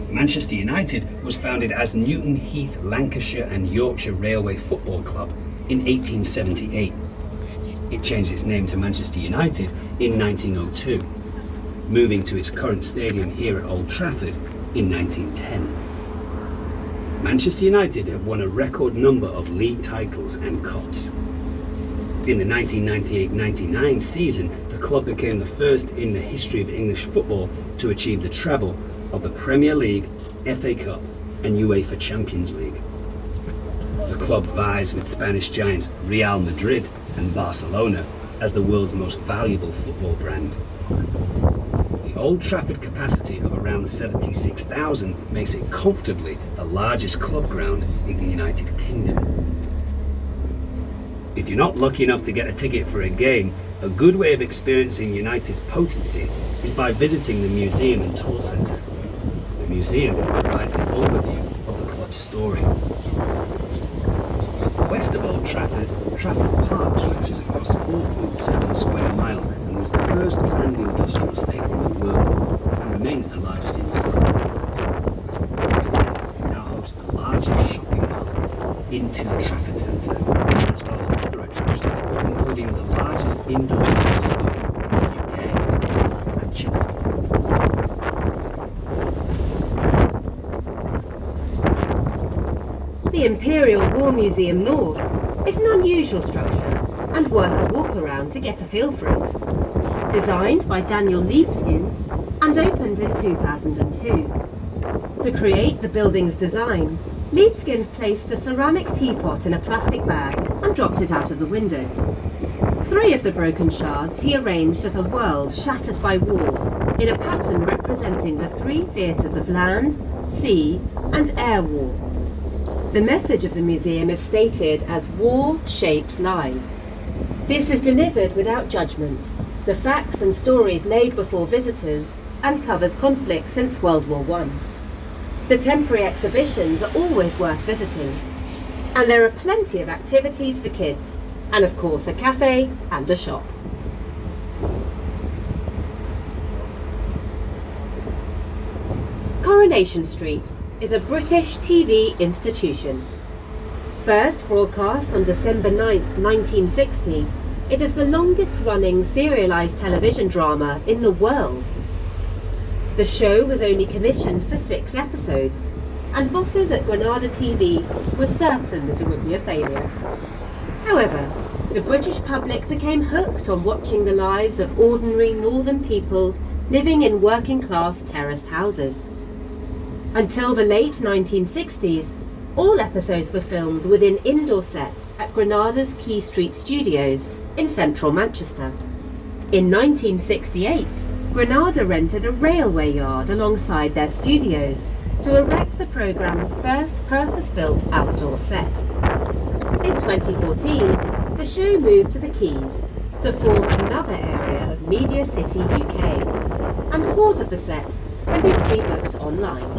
[SPEAKER 2] Manchester United was founded as Newton Heath Lancashire and Yorkshire Railway Football Club in 1878. It changed its name to Manchester United in 1902, moving to its current stadium here at Old Trafford in 1910. Manchester United have won a record number of league titles and cups. In the 1998-99 season, the club became the first in the history of English football to achieve the treble of the Premier League, FA Cup and UEFA Champions League. The club vies with Spanish giants Real Madrid and Barcelona as the world's most valuable football brand. The Old Trafford capacity of around 76,000 makes it comfortably the largest club ground in the United Kingdom. If you're not lucky enough to get a ticket for a game, a good way of experiencing United's potency is by visiting the museum and tour centre. The museum provides an overview of the club's story. West of Old Trafford, Trafford Park stretches across 4.7 square miles and was the first planned industrial estate in the world and remains the largest in Europe. West End now hosts the largest shopping mall into Trafford Centre, as well as other attractions, including the largest indoor sports salon in the UK and Chip Factory.
[SPEAKER 3] The Imperial War Museum North is an unusual structure and worth a walk around to get a feel for it. Designed by Daniel Libeskind and opened in 2002. To create the building's design, Libeskind placed a ceramic teapot in a plastic bag and dropped it out of the window. 3 of the broken shards he arranged as a world shattered by war in a pattern representing the 3 theatres of land, sea and air war. The message of the museum is stated as "War shapes lives." This is delivered without judgment, the facts and stories made before visitors, and covers conflict since World War I. The temporary exhibitions are always worth visiting, and there are plenty of activities for kids, and of course a cafe and a shop. Coronation Street is a British TV institution. First broadcast on December 9, 1960, it is the longest-running serialised television drama in the world. The show was only commissioned for 6 episodes, and bosses at Granada TV were certain that it would be a failure. However, the British public became hooked on watching the lives of ordinary northern people living in working-class terraced houses. Until the late 1960s, all episodes were filmed within indoor sets at Granada's Quay Street Studios in central Manchester. In 1968, Granada rented a railway yard alongside their studios to erect the programme's first purpose-built outdoor set. In 2014, the show moved to the Quays to form another area of Media City UK, and tours of the set can be pre-booked online.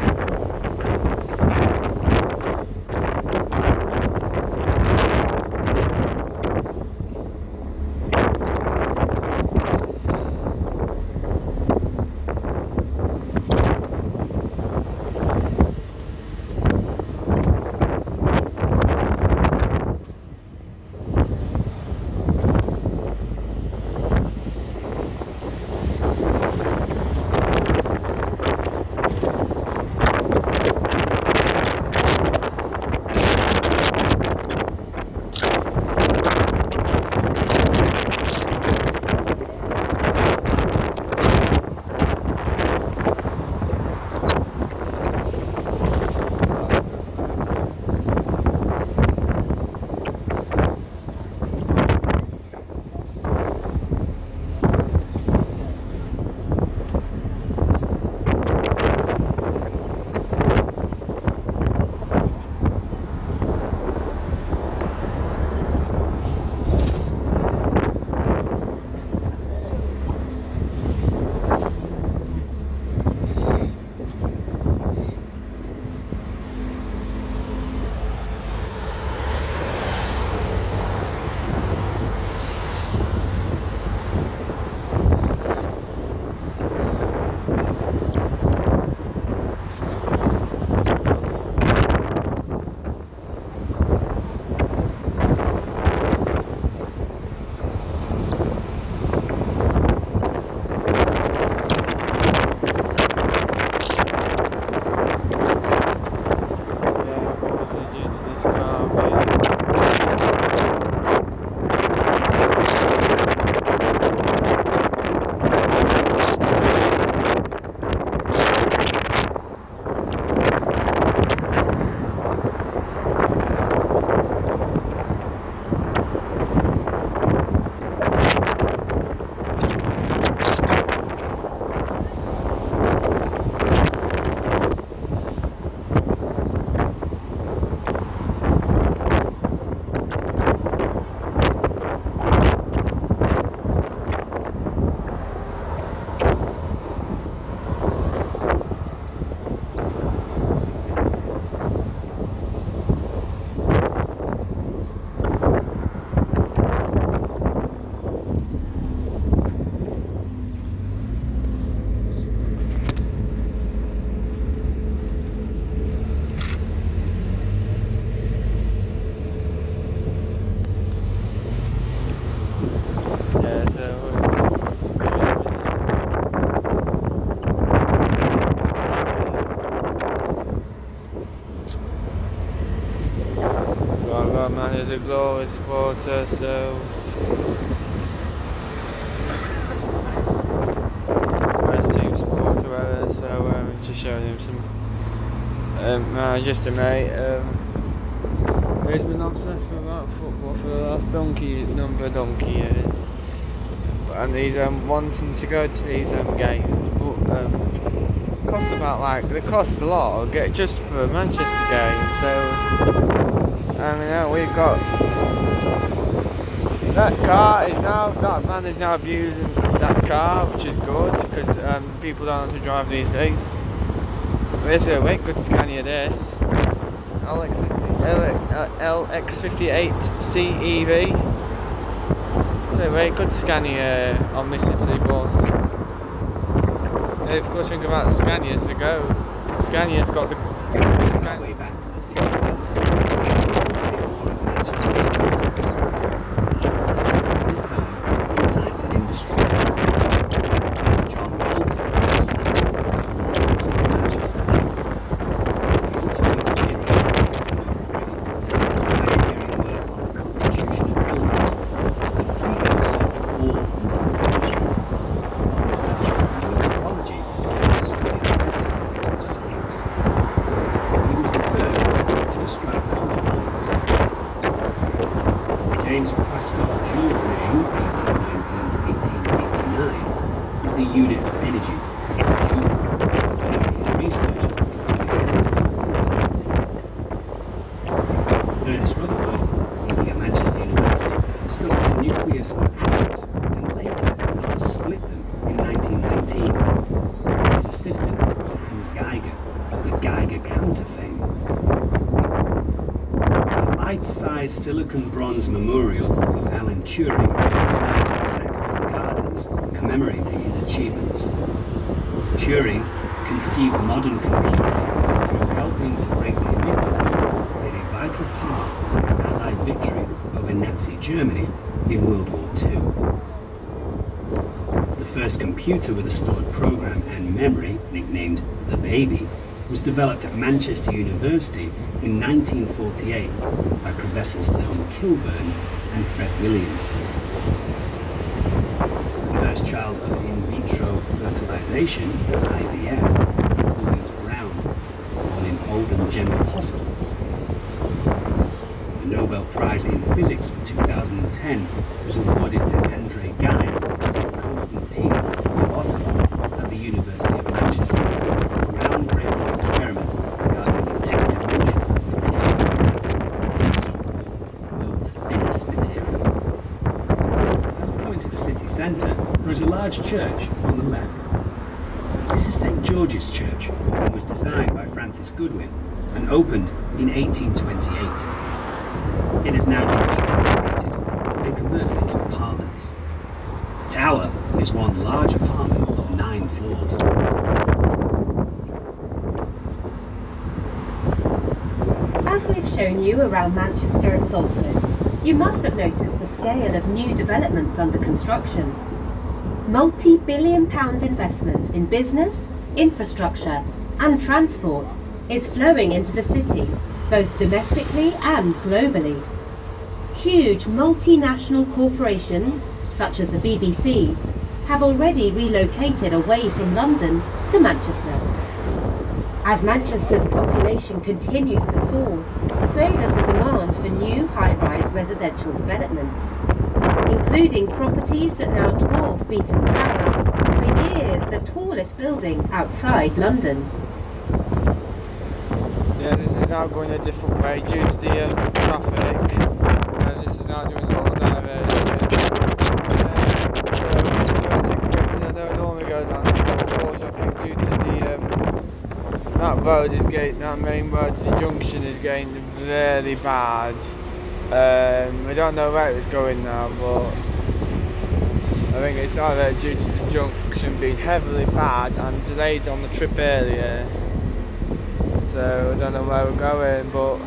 [SPEAKER 1] known as a glorious supporter, so best team supporter ever. So just showing him some just a mate. He's been obsessed with that football for the last number of donkey years, and he's wanting to go to these games, but costs about they cost a lot just for a Manchester game. So we've got that man is now abusing that car, which is good because people don't have to drive these days. There's a good Scania this LX58 CEV. So very good Scania on this city bus. And of course, think about the Scanias to go. Scania's got the
[SPEAKER 2] way back to the city centre. One of Manchester's firsts. This time, in science and industry. John Bolton was selected for the City of Manchester. He was a Tory theory in 1903 and his pioneering work on the constitution of buildings was the precursor of all modern chemistry. After his lectures on meteorology, he studied into science. He was the first to describe compounds. James Prescott Joule's name, 1819 to 1889, is the unit of energy. Joule, following his research into the mechanical element. Ernest Rutherford, working at Manchester University, discovered the nucleus of atoms and later how to split them in 1919. His assistant was Hans Geiger, of the Geiger counter fame. A life-size silicon bronze memorial of Alan Turing resides at Sackville Gardens, commemorating his achievements. Turing conceived modern computing through helping to break the enigma, played a vital part in Allied victory over Nazi Germany in World War II. The first computer with a stored program and memory, nicknamed the Baby, was developed at Manchester University in 1948 by Professors Tom Kilburn and Fred Williams. The first child of in vitro fertilization, IVF, is Louise Brown, born in Oldham General Hospital. The Nobel Prize in Physics for 2010 was awarded to Andrei Geim and Konstantin Losov at the University of Manchester. A groundbreaking experiment regarding the two-dimensional material, the so-called world's thinnest material. As we go into the city centre, there is a large church on the left. This is St George's Church and was designed by Francis Goodwin and opened in 1828. It has now been deconsecrated and converted into apartments. The tower is one large apartment of 9 floors.
[SPEAKER 3] As we've shown you around Manchester and Salford, you must have noticed the scale of new developments under construction. Multi-billion-pound investment in business, infrastructure and transport is flowing into the city, both domestically and globally. Huge multinational corporations, such as the BBC, have already relocated away from London to Manchester. As Manchester's population continues to soar, so does the demand for new high-rise residential developments, including properties that now dwarf Beaton Tower, for years the tallest building outside London.
[SPEAKER 1] Yeah, this is now going a different way due to the traffic, and this is now doing a lot of diversion. So it's expected. I know it normally goes down to I think due to the that road is getting, that main road, the junction is getting really bad. We don't know where it's going now, but I think it's either due to the junction being heavily bad and delayed on the trip earlier. So I don't know where we're going, but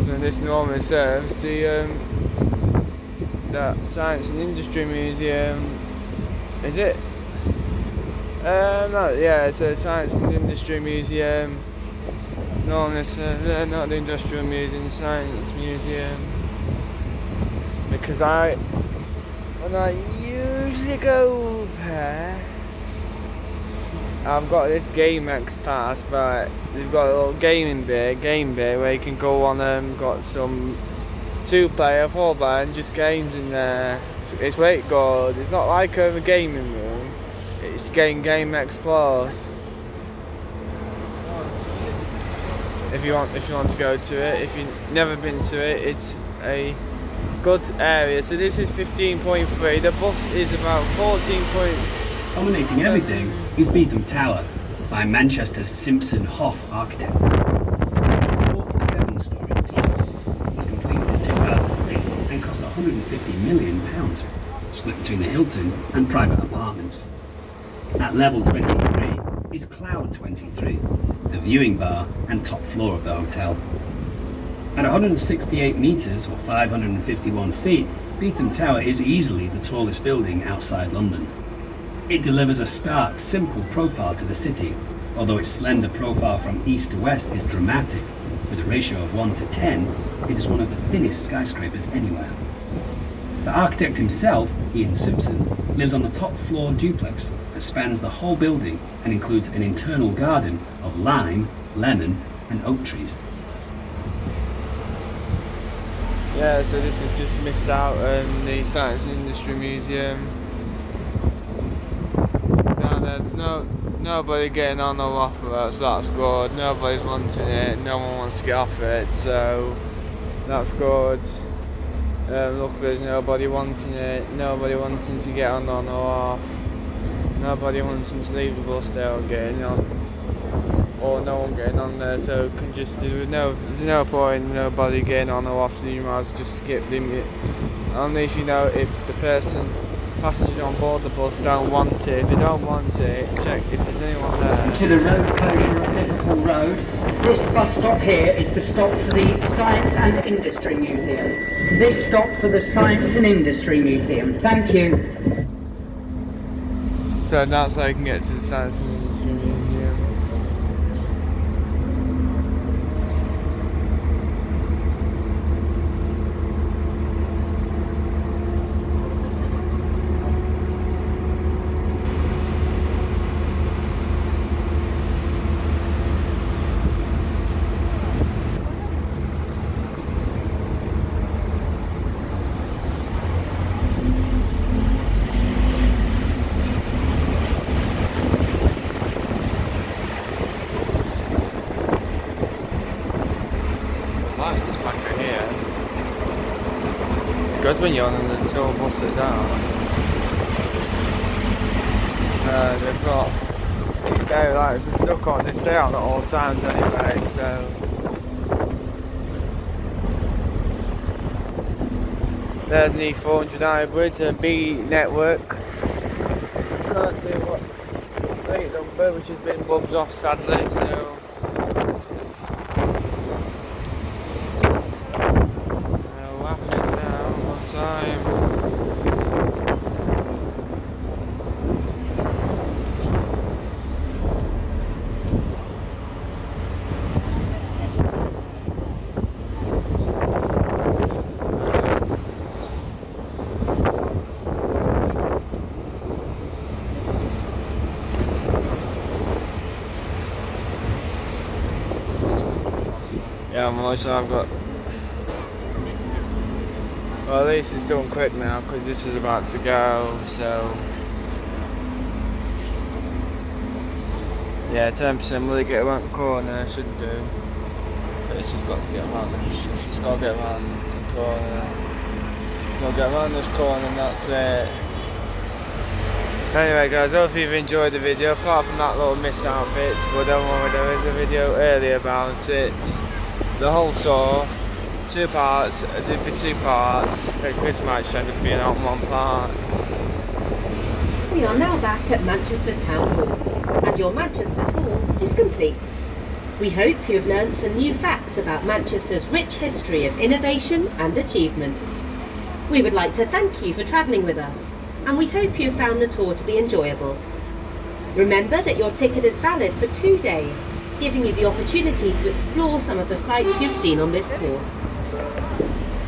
[SPEAKER 1] so this normally serves the that Science and Industry Museum. Is it? No, yeah, it's a Science and Industry Museum known as not the Industrial Museum, Science Museum, because when I usually go there, I've got this GameX pass, but they've got a little game bit where you can go on got some 2-player, 4-player and just games in there. It's really good. It's not like a gaming room, it's GameX Plus. If you want to go to it, if you've never been to it, it's a good area. So this is 15.3, the bus is about 14.
[SPEAKER 2] Dominating everything is Beetham Tower by Manchester's Simpson Hoff architects. It's 47 stories tall, was completed in 2006 and cost £150 million, split between the Hilton and private apartments. At level 23 is Cloud 23, the viewing bar and top floor of the hotel. At 168 metres or 551 feet, Beetham Tower is easily the tallest building outside London. It delivers a stark, simple profile to the city, although its slender profile from east to west is dramatic. With a ratio of 1 to 10, it is one of the thinnest skyscrapers anywhere. The architect himself, Ian Simpson, lives on the top floor duplex that spans the whole building and includes an internal garden of lime, lemon and oak trees.
[SPEAKER 1] Yeah, so this is just missed out the Science and Industry Museum. Down there's nobody getting on or off of it, so that's good. Nobody's wanting it, no one wants to get off it, so that's good. Look, there's nobody wanting it, nobody wanting to get on or off, nobody wanting to leave the bus there or getting on, or no one getting on there, so can just there's no point in nobody getting on or off, you might as well just skip them. Only if the passengers on board the bus don't want it. If they don't want it, check if there's anyone there.
[SPEAKER 4] To the road closure of Liverpool Road. This bus stop here is the stop for the Science and Industry Museum. This stop for the Science and Industry Museum. Thank you.
[SPEAKER 1] So that's how you can get to the Science and Industry Museum. It's good when you're on the tour bus it down. They've got these daylights and stuff on. They stay on at all times anyway, so there's an E400 hybrid, a B network. Can't see what plate number, which has been bumped off sadly, so time. Yeah, I've got. Well, at least it's done quick now because this is about to go, so yeah, 10% will get around the corner, should do, but it's just got to get around, it's just got to get around the corner, it's got to get around this corner and that's it. Anyway guys, hopefully you've enjoyed the video, apart from that little miss out bit, but don't worry, there is a video earlier about it, the whole tour. 2 parts, there'd be 2 parts, this might end up being on 1 part.
[SPEAKER 3] We are now back at Manchester Town Hall, and your Manchester tour is complete. We hope you have learned some new facts about Manchester's rich history of innovation and achievement. We would like to thank you for travelling with us, and we hope you found the tour to be enjoyable. Remember that your ticket is valid for 2 days, giving you the opportunity to explore some of the sights you've seen on this tour.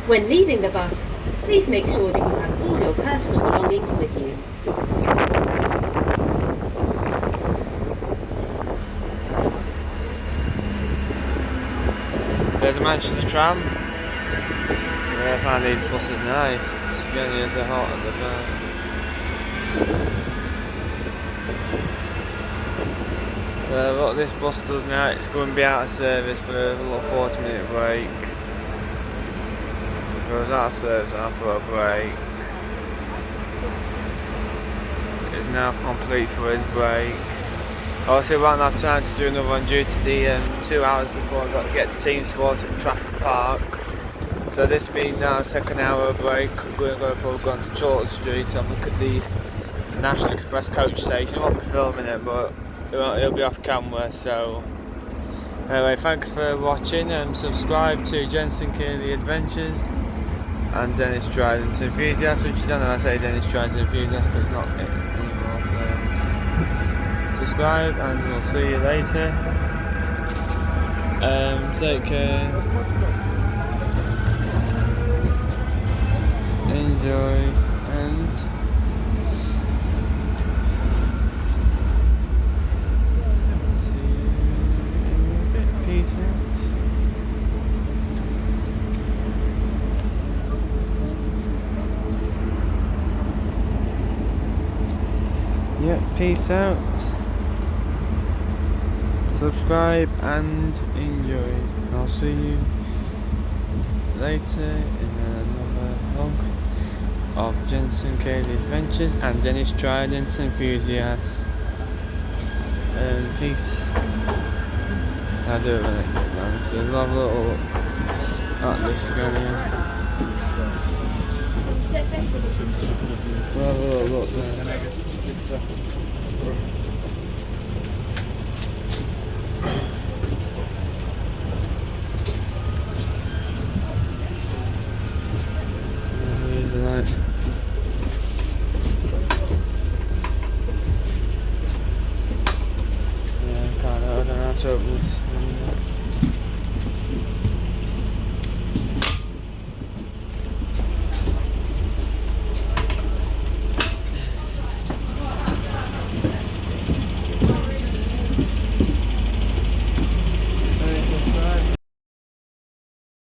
[SPEAKER 3] When leaving the bus, please make sure that you have all your personal belongings with you.
[SPEAKER 1] There's a Manchester tram. Yeah, I find these buses nice. It's getting as a hot at the back. What this bus does now, it's going to be out of service for a little 40-minute break. Goes out of service after a break. It's now complete for his break. Obviously, we won't have time to do another one due to the 2 hours before I've got to get to Team Sport at Trafford Park. So this being now a second hour break, we're going to go on to Chorlton Street and look at the National Express coach station. I won't be filming it, but it'll be off camera. So anyway, thanks for watching and subscribe to Jensen Kearley Adventures and Dennis Trident's Enthusiast, which you don't know I say Dennis Trident's Enthusiast because it's not it anymore. So subscribe and we'll see you later. Take care. Enjoy and see you in a bit. Peace out. Yeah, peace out. Subscribe and enjoy. I'll see you later in another vlog of Jensen Kearley Adventures and Dennis Trident's Enthusiasts. Peace. I'll do it when it gets down. So there's a little Atlas going here. We'll have a little look there. I don't know how to open this.